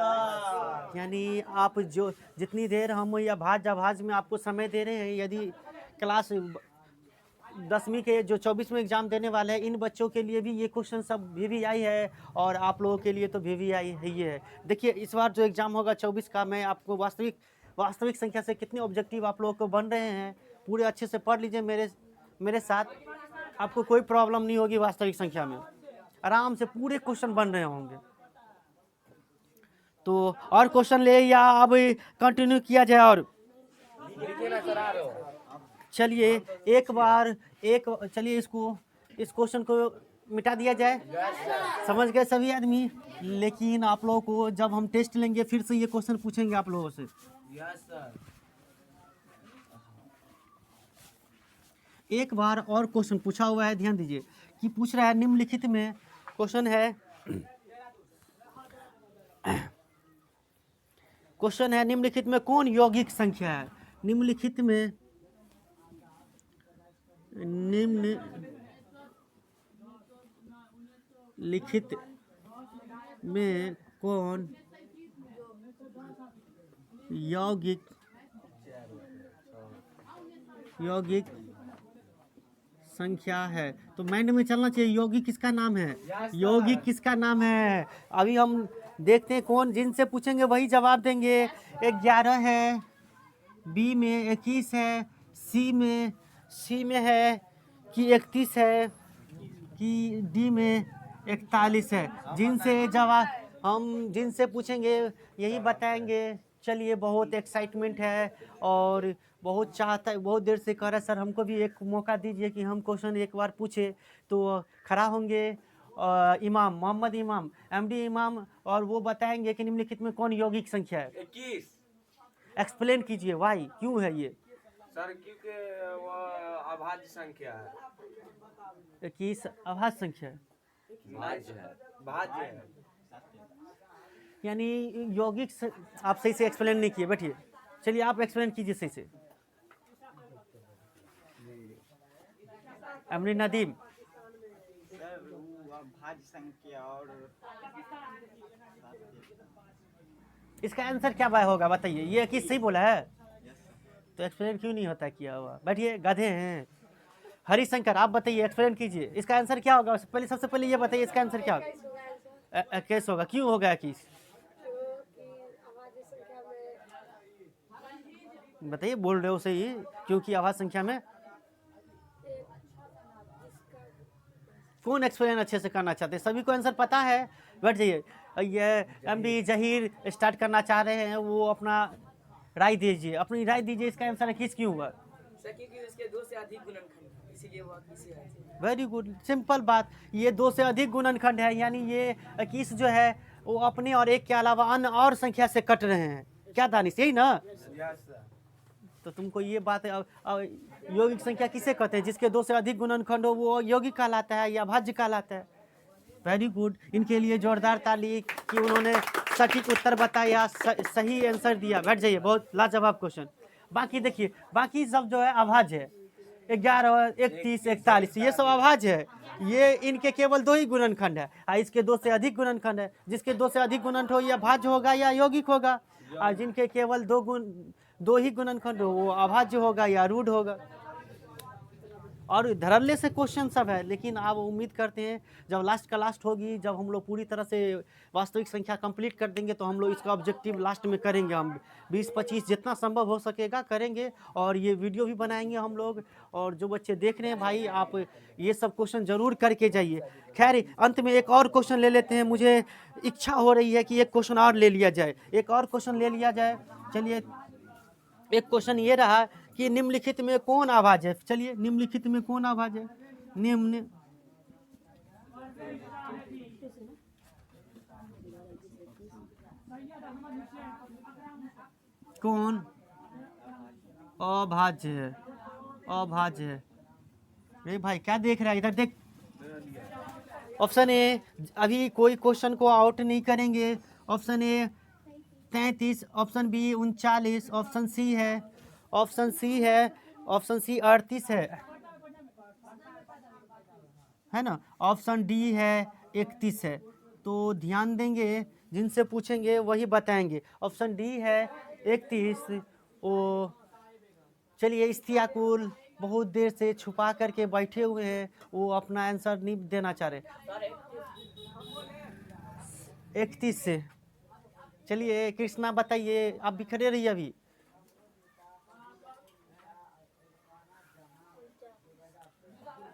यानी आप जो जितनी देर हम या भाज्य अभाज्य में आपको समय दे रहे हैं, यदि क्लास 10वीं के जो 24 में एग्ज़ाम देने वाले हैं, इन बच्चों के लिए भी ये क्वेश्चन सब VVI है और आप लोगों के लिए तो VVI है ही है। देखिए इस बार जो एग्ज़ाम होगा 24 का, मैं आपको वास्तविक संख्या से कितने ऑब्जेक्टिव आप लोगों को बन रहे हैं पूरे अच्छे से पढ़ लीजिए मेरे साथ। आपको कोई प्रॉब्लम नहीं होगी वास्तविक संख्या में, आराम से पूरे क्वेश्चन बन रहे होंगे। तो और क्वेश्चन ले या अब कंटिन्यू किया जाए? और लिखिए ना सर, आ रहे हो। चलिए चलिए इस क्वेश्चन को मिटा दिया जाए। समझ गए सभी आदमी? लेकिन आप लोगों को जब हम टेस्ट लेंगे फिर से ये क्वेश्चन पूछेंगे आप लोगों से। Yes sir. एक बार और क्वेश्चन पूछा हुआ है, ध्यान दीजिए कि पूछ रहा है निम्नलिखित में, क्वेश्चन है निम्नलिखित में कौन यौगिक संख्या है? निम्नलिखित में कौन यौगिक संख्या है? तो माइंड में चलना चाहिए यौगिक किसका नाम है, यौगिक किसका नाम है। अभी हम देखते हैं कौन, जिनसे पूछेंगे वही जवाब देंगे। 11 है, बी में 21 है, सी में है कि 31 है, कि डी में 41 है। जिनसे पूछेंगे यही बताएंगे। चलिए बहुत एक्साइटमेंट है और बहुत देर से कह रहा है सर हमको भी एक मौका दीजिए कि हम क्वेश्चन एक बार पूछे। तो खड़ा होंगे इमाम मोहम्मद इमाम, MD इमाम, और वो बताएंगे कि निम्नलिखित में कौन यौगिक संख्या है। 21 एक्सप्लेन कीजिए वाई, क्यों है ये सर, क्योंकि वो अभाज्य संख्या है। 21 अभाज्य संख्या है, भाज्य है, भाज्य है। यानी यौगिक आप सही से एक्सप्लेन नहीं किए, बैठिए। चलिए आप एक्सप्लेन कीजिए सही से। अमरी नदीम, भाज्य संख्या और इसका आंसर क्या होगा बताइए? ये किस सही बोला है तो एक्सप्लेन क्यों नहीं होता किया हुआ? बैठिए, गधे हैं। हरिशंकर आप बताइए, एक्सप्लेन कीजिए इसका आंसर क्या होगा। सबसे पहले ये बताइए इसका आंसर क्या होगा? कैसे होगा, क्यों होगा 21? बताइए, बोल रहे हो सही, क्योंकि आवाज संख्या में कौन एक्सप्लेन अच्छे से करना चाहते हैं? सभी को आंसर पता है, बैठ जाइए। ये MD जहीर स्टार्ट करना चाह रहे हैं, वो अपना राय दीजिए, अपनी राय दीजिए। इसका आंसर 21 क्यों हुआ? सर क्योंकि उसके 2 से अधिक गुणनखंड, इसीलिए वो 21 है। वेरी गुड, सिंपल बात। ये 2 से अधिक गुणनखंड है, यानी ये 21 जो है वो अपने और एक के अलावा अन्य और संख्या से कट रहे हैं। क्या दानिश, यही ना? तो तुमको ये बात यौगिक संख्या किसे कहते हैं? जिसके 2 से अधिक गुणनखंड हो वो यौगिक कहलाता है या भाज्य कहलाता है। वेरी गुड, इनके लिए जोरदार ताली कि उन्होंने सटीक उत्तर बताया, सही आंसर दिया। बैठ जाइए, बहुत लाजवाब क्वेश्चन। बाकी देखिए, बाकी सब जो है अभाज्य है। 11, 31, 41 ये सब अभाज्य है। ये इनके केवल 2 ही गुणनखंड है, इसके 2 से अधिक गुणनखंड है। जिसके 2 से अधिक गुणनखंड हो या भाज्य होगा या यौगिक होगा, और जिनके केवल 2 ही गुणनखंड हो वो अभाज्य होगा या रूढ़ होगा। और धड़ल्ले से क्वेश्चन सब है, लेकिन आप उम्मीद करते हैं जब लास्ट का लास्ट होगी, जब हम लोग पूरी तरह से वास्तविक संख्या कंप्लीट कर देंगे तो हम लोग इसका ऑब्जेक्टिव लास्ट में करेंगे। हम 20-25 जितना संभव हो सकेगा करेंगे, और ये वीडियो भी बनाएंगे हम लोग। और जो बच्चे देख रहे हैं भाई, आप ये सब क्वेश्चन ज़रूर करके जाइए। खैर, अंत में एक और क्वेश्चन ले लेते हैं। मुझे इच्छा हो रही है कि एक क्वेश्चन और ले लिया जाए, एक और क्वेश्चन ले लिया जाए। चलिए, एक क्वेश्चन ये रहा कि निम्नलिखित में कौन अभाज्य है? चलिए, निम्नलिखित में कौन अभाज्य है? निम्न कौन अभाज्य है? अभाज्य है। अरे भाई क्या देख रहा है, इधर देख। ऑप्शन ए, अभी कोई क्वेश्चन को आउट नहीं करेंगे। Option A 33, option B 39, option C है 38 है ना, ऑप्शन डी है 31 है। तो ध्यान देंगे, जिनसे पूछेंगे वही बताएंगे। ऑप्शन डी है 31। ओ चलिए, इस्तियाकुल बहुत देर से छुपा करके बैठे हुए हैं, वो अपना आंसर नहीं देना चाह रहे। 31 से। चलिए कृष्णा बताइए, आप भी खड़े रहिए अभी।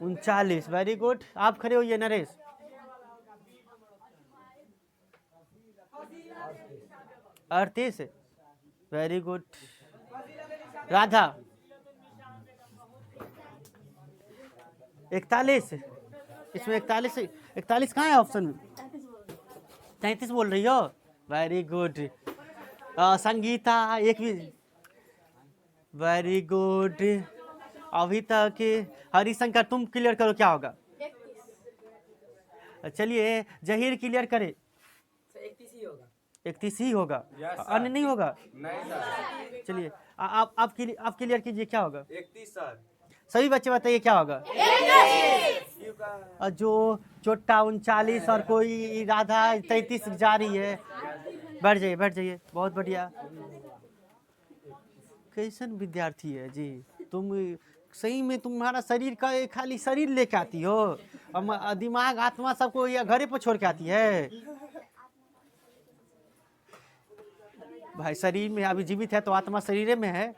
39, वेरी गुड। आप खड़े होइए नरेश। 38, very good. राधा 41, इसमें 41 कहाँ है ऑप्शन में? 33 बोल रही हो, वेरी गुड। संगीता एक भी, वेरी गुड। अभी तक हरिशंकर तुम क्लियर करो क्या होगा। चलिए जहीर क्लियर करे। 31 ही होगा, अन्य नहीं होगा। चलिए आप क्लियर कीजिए क्या होगा। 31 सर। सभी बच्चे बताइए क्या होगा। और जो चोट्टा 39 और कोई राधा 33 जा रही है। बैठ जाइए, बहुत बढ़िया। कैसन विद्यार्थी है जी तुम, सही में तुम्हारा शरीर का खाली शरीर लेके आती हो, दिमाग आत्मा सबको या घरे पर छोड़ के आती है। भाई शरीर में अभी जीवित है तो आत्मा शरीर में है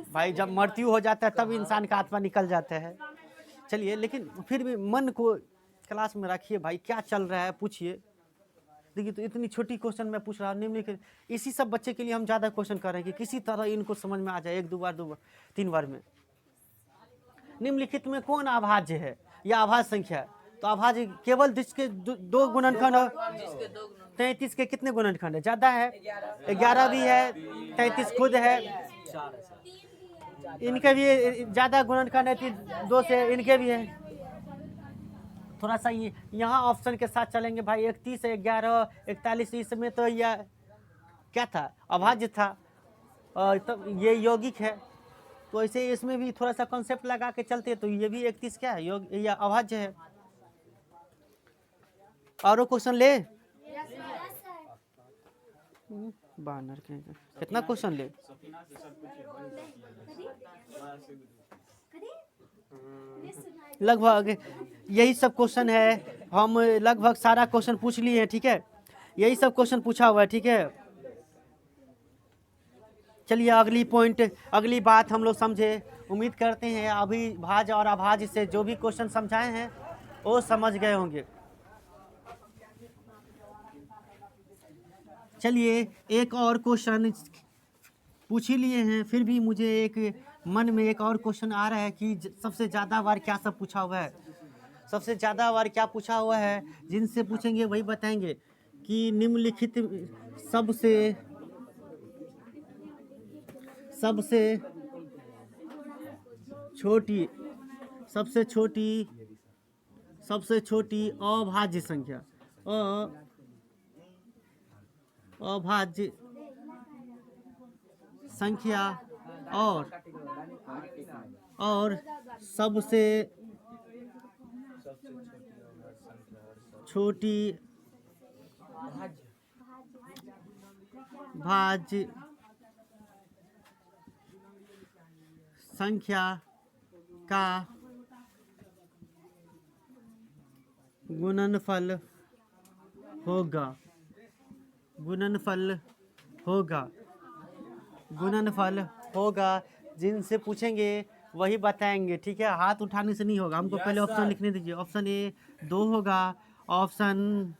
भाई, जब मृत्यु हो जाता है तब इंसान का आत्मा निकल जाता है। चलिए लेकिन फिर भी मन को क्लास में रखिए भाई, क्या चल रहा है पूछिए। देखिए तो इतनी छोटी क्वेश्चन मैं पूछ रहा हूँ, निम्नलिखित इसी सब बच्चे के लिए हम ज़्यादा क्वेश्चन कर रहे हैं कि किसी तरह इनको समझ में आ जाए, 1 2 बार 3 बार में। निम्नलिखित में कौन अभाज्य है या अभाज्य संख्या है? तो अभाज्य केवल जिसके 2 गुणनखंड हो। 33 के कितने गुणनखंड है? ज़्यादा है, 11 भी है, 33 खुद है, इनके भी ज़्यादा गुणनखंड है, 2 से इनके भी है। थोड़ा सा यहाँ ऑप्शन के साथ चलेंगे भाई। 31, 11, 41 इसमें तो यह क्या था? अभाज्य था, और तब ये यौगिक है, तो ऐसे इसमें भी थोड़ा सा कॉन्सेप्ट लगा के चलते तो ये भी 31 क्या है, योग या अभाज्य है। और क्वेश्चन ले बानर के कितना क्वेश्चन ले? लगभग यही सब क्वेश्चन है, हम लगभग सारा क्वेश्चन पूछ लिए हैं, ठीक है। यही सब क्वेश्चन पूछा हुआ है, ठीक है। चलिए अगली पॉइंट, अगली बात हम लोग समझे। उम्मीद करते हैं अभी भाज्य और अभाज्य से जो भी क्वेश्चन समझाए हैं वो समझ गए होंगे। चलिए एक और क्वेश्चन पूछ ही लिए हैं, फिर भी मुझे एक मन में एक और क्वेश्चन आ रहा है कि सबसे ज़्यादा बार क्या सब पूछा हुआ है। सबसे ज़्यादा बार क्या पूछा हुआ है, जिनसे पूछेंगे वही बताएंगे कि निम्नलिखित सबसे छोटी अभाज्य संख्या, अभाज्य संख्या और सबसे छोटी भाज्य संख्या का गुणनफल होगा। जिनसे पूछेंगे वही बताएंगे, ठीक है। हाथ उठाने से नहीं होगा, हमको पहले ऑप्शन लिखने दीजिए। ऑप्शन ए 2 होगा, ऑप्शन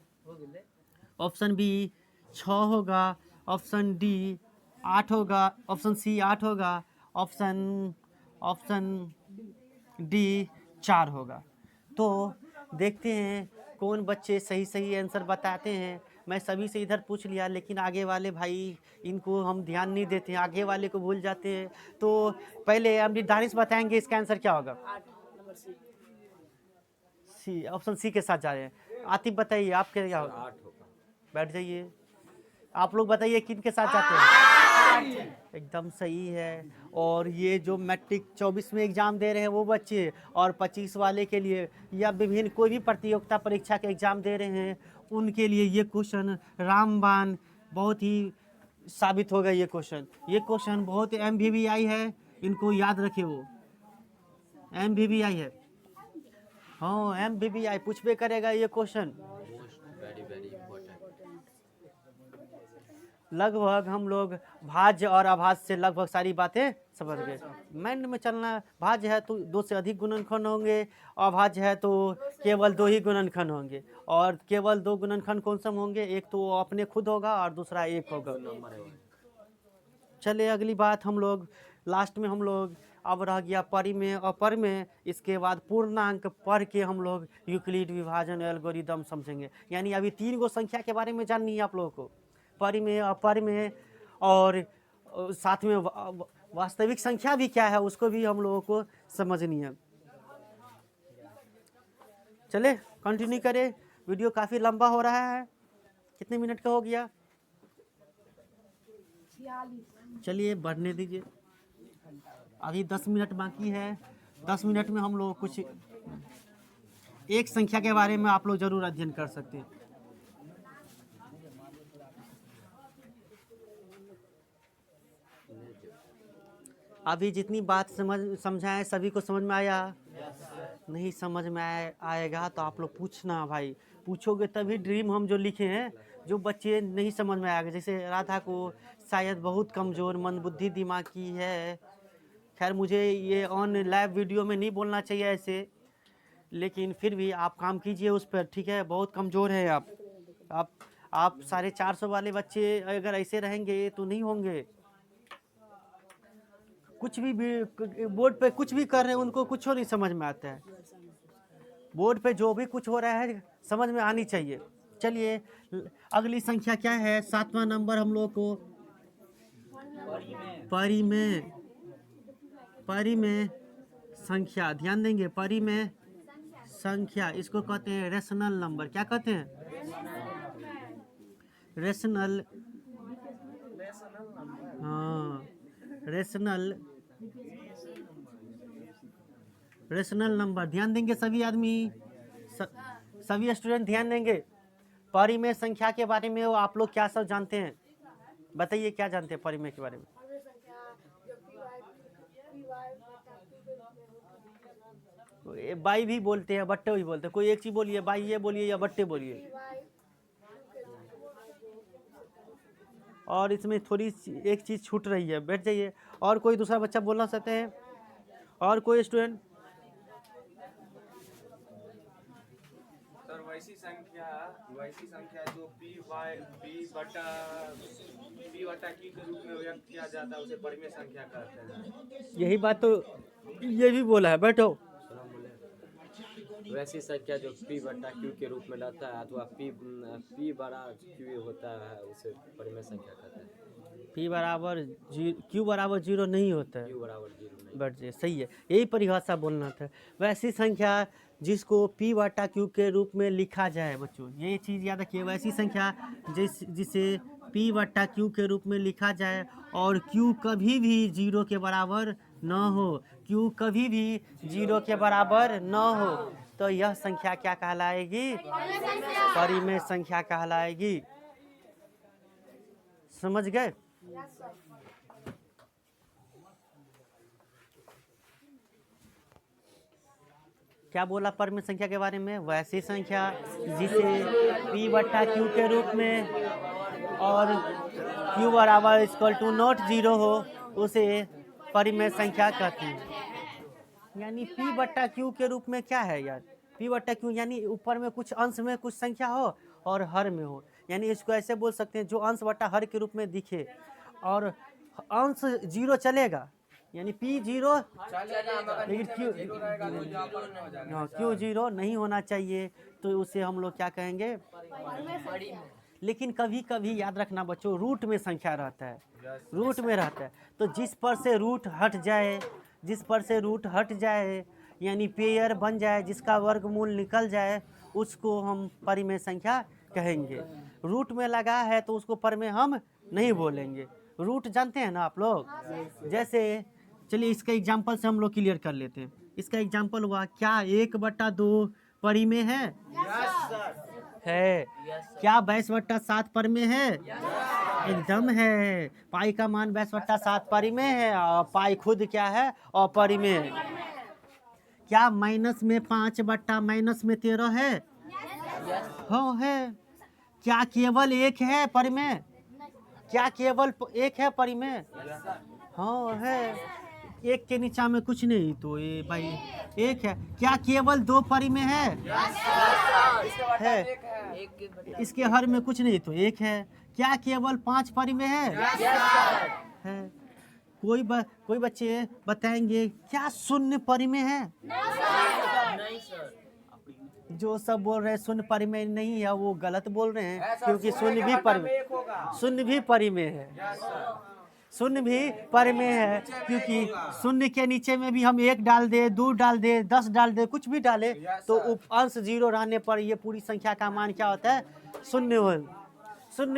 बी 6 होगा, ऑप्शन डी 8 होगा, ऑप्शन सी 8 होगा, ऑप्शन डी 4 होगा। तो देखते हैं कौन बच्चे सही आंसर बताते हैं। मैं सभी से इधर पूछ लिया, लेकिन आगे वाले भाई इनको हम ध्यान नहीं देते हैं, आगे वाले को भूल जाते हैं। तो पहले हम दानिश बताएंगे इसका आंसर क्या होगा। 8 नंबर सी, ऑप्शन सी के साथ जा रहे हैं। आतिफ बताइए आप क्या होगा। 8 होगा। बैठ जाइए, आप लोग बताइए किन के साथ जाते हैं। एकदम सही है। और ये जो मैट्रिक 24 में एग्ज़ाम दे रहे हैं वो बच्चे, और 25 वाले के लिए या विभिन्न कोई भी प्रतियोगिता परीक्षा के एग्ज़ाम दे रहे हैं उनके लिए ये क्वेश्चन रामबाण बहुत ही साबित होगा। ये क्वेश्चन बहुत MVVI है, इनको याद रखे। वो MBBI है। हाँ MBBI पूछबे करेगा ये question. Most very very important. लगभग हम लोग भाज्य और अभाज्य से लगभग सारी बातें समझ गए। माइंड में चलना, भाज्य है तो 2 से अधिक गुणनखंड होंगे, अभाज्य है तो केवल 2 ही गुणनखंड होंगे। और केवल 2 गुणनखंड कौन सा होंगे? एक तो अपने खुद होगा और दूसरा एक होगा। चलिए अगली बात हम लोग लास्ट में हम लोग अब रह गया परिमेय और परिमेय। इसके बाद पूर्णांक पढ़ के हम लोग यूक्लिड विभाजन एल्गोरिदम समझेंगे। यानी अभी 3 गो संख्या के बारे में जाननी है आप लोगों को, परिमेय, अपरिमेय और साथ में वास्तविक संख्या भी क्या है उसको भी हम लोगों को समझनी है। चले कंटिन्यू करें, वीडियो काफ़ी लंबा हो रहा है। कितने मिनट का हो गया? चलिए बढ़ने दीजिए, अभी 10 मिनट बाकी है। 10 मिनट में हम लोग कुछ एक संख्या के बारे में आप लोग जरूर अध्ययन कर सकते हैं। अभी जितनी बात समझाएं सभी को समझ में आया? नहीं समझ में आएगा तो आप लोग पूछना भाई, पूछोगे तभी ड्रीम हम जो लिखे हैं। जो बच्चे नहीं समझ में आएगा, जैसे राधा को शायद बहुत कमज़ोर मंदबुद्धि दिमाग की है। खैर मुझे ये ऑन लाइव वीडियो में नहीं बोलना चाहिए ऐसे, लेकिन फिर भी आप काम कीजिए उस पर, ठीक है? बहुत कमज़ोर है आप 450 वाले बच्चे अगर ऐसे रहेंगे तो नहीं होंगे। कुछ भी बोर्ड पे कुछ भी कर रहे हैं उनको कुछ नहीं समझ में आता है। बोर्ड पे जो भी कुछ हो रहा है समझ में आनी चाहिए। चलिए अगली संख्या क्या है? 7वां नंबर हम लोग को परिमेय संख्या, ध्यान देंगे। परिमेय संख्या इसको कहते हैं रेशनल नंबर। क्या कहते हैं? रेशनल। हाँ रेशनल नंबर। ध्यान देंगे सभी आदमी, सभी स्टूडेंट ध्यान देंगे। परिमेय संख्या के बारे में आप लोग क्या सब जानते हैं? बताइए क्या जानते हैं परिमेय के बारे में? बाई भी बोलते हैं, बट्टे भी बोलते हैं। कोई एक चीज बोलिए, बाई ये बोलिए या बट्टे बोलिए। और इसमें थोड़ी एक चीज छूट रही है, बैठ जाइए। और कोई दूसरा बच्चा बोलना चाहते हैं? और कोई स्टूडेंट? सर वैसी संख्या जो पी बटा क्यू के रूप में व्यक्त किया जाता है उसे परिमेय संख्या कहते हैं। यही बात तो ये भी बोला है, बैठो। वैसी संख्या जो P बटा Q के रूप में रहता है अथवा P बड़ा Q होता है उसे परिमेय संख्या कहते हैं। P बराबर Q बराबर 0 नहीं होता है। Q बराबर 0 नहीं। बैठ जाइए, सही है, यही परिभाषा बोलना था। वैसी संख्या जिसको P बटा Q के रूप में लिखा जाए। बच्चों ये चीज़ याद रखिए, वैसी संख्या जिसे P बटा Q के रूप में लिखा जाए और Q कभी भी 0 के बराबर न हो। Q कभी भी 0 के बराबर न हो तो यह संख्या क्या कहलाएगी? परिमेय संख्या कहलाएगी। समझ गए? क्या बोला परिमेय संख्या के बारे में? वैसी संख्या जिसे P बटा Q के रूप में और Q बराबर इक्वल टू नॉट 0 हो उसे परिमेय संख्या कहते हैं। यानी P बटा Q के रूप में क्या है यार? P बटा Q यानी ऊपर में कुछ अंश में कुछ संख्या हो और हर में हो। यानी इसको ऐसे बोल सकते हैं जो अंश बटा हर के रूप में दिखे और अंश 0 चलेगा, यानी P 0 लेकिन Q 0 नहीं होना चाहिए, तो उसे हम लोग क्या कहेंगे? लेकिन कभी कभी याद रखना बच्चों, रूट में संख्या रहता है, रूट में रहता है। तो जिस पर से रूट हट जाए यानी पेयर बन जाए, जिसका वर्गमूल निकल जाए, उसको हम परिमेय संख्या कहेंगे। रूट में लगा है तो उसको परिमेय हम नहीं बोलेंगे। रूट जानते हैं ना आप लोग? जैसे चलिए इसका एग्जाम्पल से हम लोग क्लियर कर लेते हैं। इसका एग्जाम्पल हुआ, क्या 1/2 परिमेय है? है। क्या 22/7 परिमेय है? एकदम है। पाई का मान 22/7 परिमेय है और पाई खुद क्या है? अपरिमेय। क्या माइनस में 5/-13 है? हाँ है। क्या केवल एक है परिमेय? क्या केवल एक है परिमेय? हाँ है। एक के नीचा में कुछ नहीं तो ये भाई एक है। क्या केवल 2 परिमेय है? इसके हर में कुछ नहीं तो एक है। क्या केवल 5 परिमेय है? कोई बच्चे बताएंगे क्या शून्य परिमेय है? जो सब बोल रहे हैं शून्य परिमेय नहीं है वो गलत बोल रहे हैं, क्योंकि शून्य भी परिमेय है। शून्य भी परिमेय है, क्योंकि शून्य के नीचे में भी हम 1 डाल दे, 2 डाल दे, 10 डाल दे, कुछ भी डाले तो अंश 0 रहने पर ये पूरी संख्या का मान क्या होता है? शून्य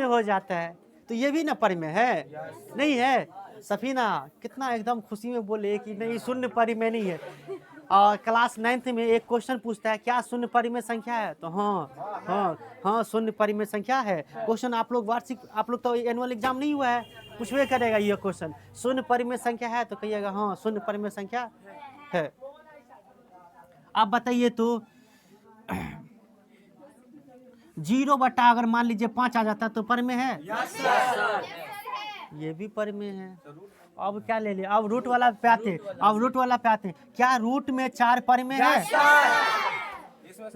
हो जाता है। तो ये भी ना परिमेय है? नहीं है? सफीना कितना एकदम खुशी में बोले कि नहीं शून्य परिमेय नहीं है। और क्लास 9th में एक क्वेश्चन पूछता है क्या शून्य परिमेय संख्या है? तो हाँ शून्य परिमेय संख्या है। क्वेश्चन आप लोग तो एनुअल एग्जाम नहीं हुआ है, पूछवे करेगा ये क्वेश्चन शून्य परिमेय संख्या है तो कहिएगा हाँ शून्य परिमेय संख्या है। आप बताइए तो 0 अगर मान लीजिए 5 आ जाता तो परिमेय है? ये भी परिमेय है। अब क्या ले लिया? अब रूट वाला पे आते। क्या रूट में 4 परिमेय है?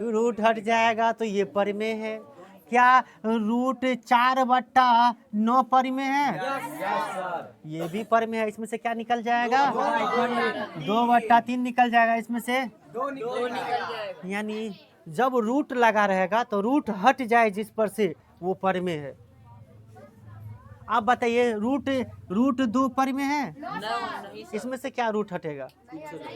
रूट हट जाएगा तो ये परिमेय है। क्या रूट 4/9 परिमेय है? ये भी परिमेय है। इसमें से क्या निकल जाएगा? 2/3 निकल जाएगा। इसमें से 2 निकल जाएगा। यानी जब रूट लगा रहेगा तो रूट हट जाए जिस पर से वो परिमेय है। आप बताइए रूट 2 परिमेय है? इसमें से क्या रूट हटेगा?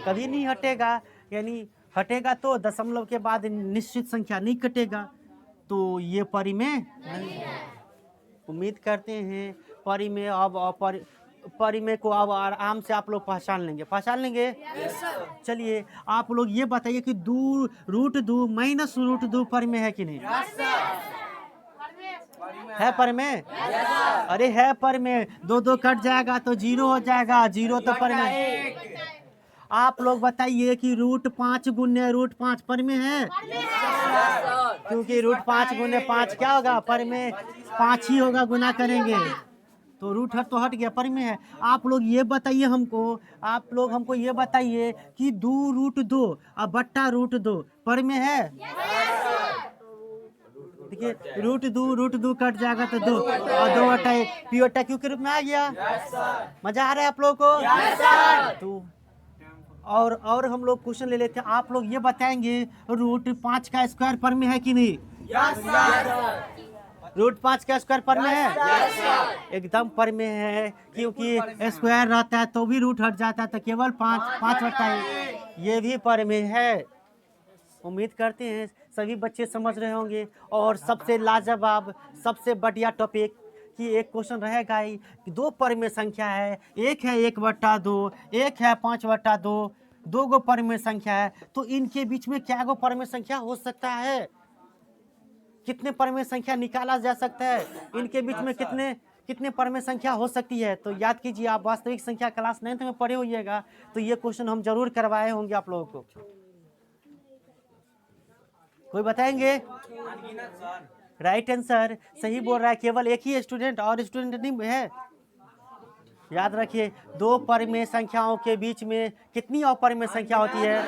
कभी नहीं हटेगा। यानी हटेगा तो दशमलव के बाद निश्चित संख्या नहीं कटेगा, तो ये परिमेय नहीं है। उम्मीद करते हैं परिमेय को अब आराम से आप लोग पहचान लेंगे। चलिए आप लोग ये बताइए कि रूट 2 माइनस रूट 2 परिमेय है कि नहीं? है परिमेय? अरे है परिमेय। 2 कट जाएगा तो 0 हो जाएगा। 0 तो परिमेय। आप लोग बताइए कि रूट 5 गुने रूट 5 परिमेय है? क्योंकि रूट 5 गुने 5 क्या होगा? परिमेय 5 ही होगा, गुना करेंगे तो रूट हट गया, परिमेय है। आप लोग हमको ये बताइए कि 2 रूट 2 और बट्टा रूट 2 परिमेय है? देखिए रूट 2 कट जाएगा तो 2 और 2/1 p/1 q के रूप में आ गया। मजा आ रहा है आप लोगों को? तो और हम लोग क्वेश्चन ले लेते हैं। आप लोग ये बताएंगे रूट 5 का स्क्वायर परिमेय है कि नहीं? रूट 5 का स्क्वायर परिमेय है? एकदम परिमेय है, क्योंकि स्क्वायर रहता है तो भी रूट हट जाता है तो केवल 5/1 ये भी परिमेय है। उम्मीद करते हैं सभी बच्चे समझ रहे होंगे। और सबसे लाजवाब सबसे बढ़िया टॉपिक कि एक क्वेश्चन रहेगा ही कि 2 परिमेय संख्या है, एक है 1/2, एक है 5/2, 2 गो परिमेय संख्या है, तो इनके बीच में क्या गो परिमेय संख्या हो सकता है? कितने परिमेय संख्या निकाला जा सकता है? इनके बीच में कितने परिमेय संख्या हो सकती है? तो याद कीजिए, आप वास्तविक संख्या क्लास 9th में पढ़े होइएगा तो ये क्वेश्चन हम जरूर करवाए होंगे आप लोगों को। कोई बताएंगे? राइट आंसर सही बोल रहा है। केवल एक ही स्टूडेंट और स्टूडेंट नहीं है। याद रखिए 2 परिमेय संख्याओं के बीच में कितनी अपरिमेय संख्या होती है?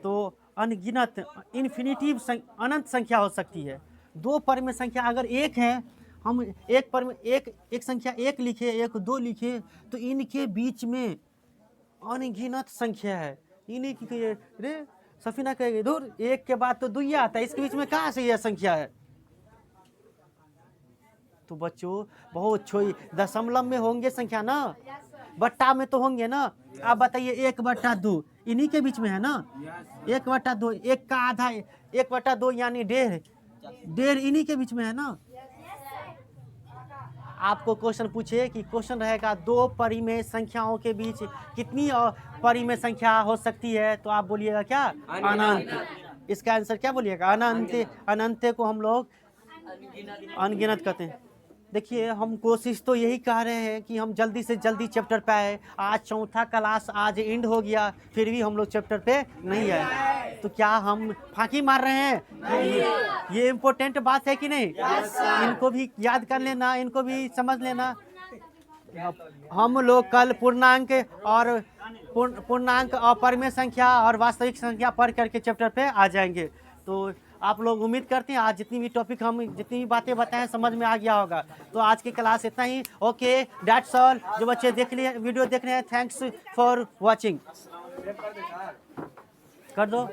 तो अनगिनत अनंत संख्या हो सकती है। 2 परिमेय संख्या अगर एक है, हम एक संख्या 1 लिखे, 1 2 लिखे, तो इनके बीच में अनगिनत संख्या है। इन्हीं की सफीना कहेगी दूर 1 के बाद तो 2 ही आता है, इसके बीच में कहाँ से यह संख्या है? तो बच्चों बहुत छोई दशमलव में होंगे संख्या ना, बट्टा में तो होंगे ना। आप बताइए 1/2 इन्हीं के बीच में है ना? 1/2 1 का आधा 1/2 यानी 1.5 इन्हीं के बीच में है ना। आपको क्वेश्चन पूछे कि क्वेश्चन रहेगा 2 परिमेय संख्याओं के बीच कितनी परिमेय संख्या हो सकती है, तो आप बोलिएगा क्या? अनंत। इसका आंसर क्या बोलिएगा? अनंत। अनंत को हम लोग अनगिनत कहते हैं। देखिए हम कोशिश तो यही कर रहे हैं कि हम जल्दी से जल्दी चैप्टर पे आए। आज चौथा क्लास आज एंड हो गया, फिर भी हम लोग चैप्टर पे नहीं आए, तो क्या हम फांकी मार रहे हैं? ये इम्पोर्टेंट बात है कि नहीं? इनको भी याद कर लेना, इनको भी समझ लेना। हम लोग कल पूर्णांक और पूर्णांक और परिमेय संख्या और वास्तविक संख्या पढ़ करके चैप्टर पे आ जाएंगे। तो आप लोग उम्मीद करते हैं आज जितनी भी टॉपिक हम जितनी भी बातें बताएं समझ में आ गया होगा। तो आज की क्लास इतना ही। Okay, that's all. जो बच्चे देख लिए वीडियो देख रहे हैं, थैंक्स फॉर वाचिंग। कर दो।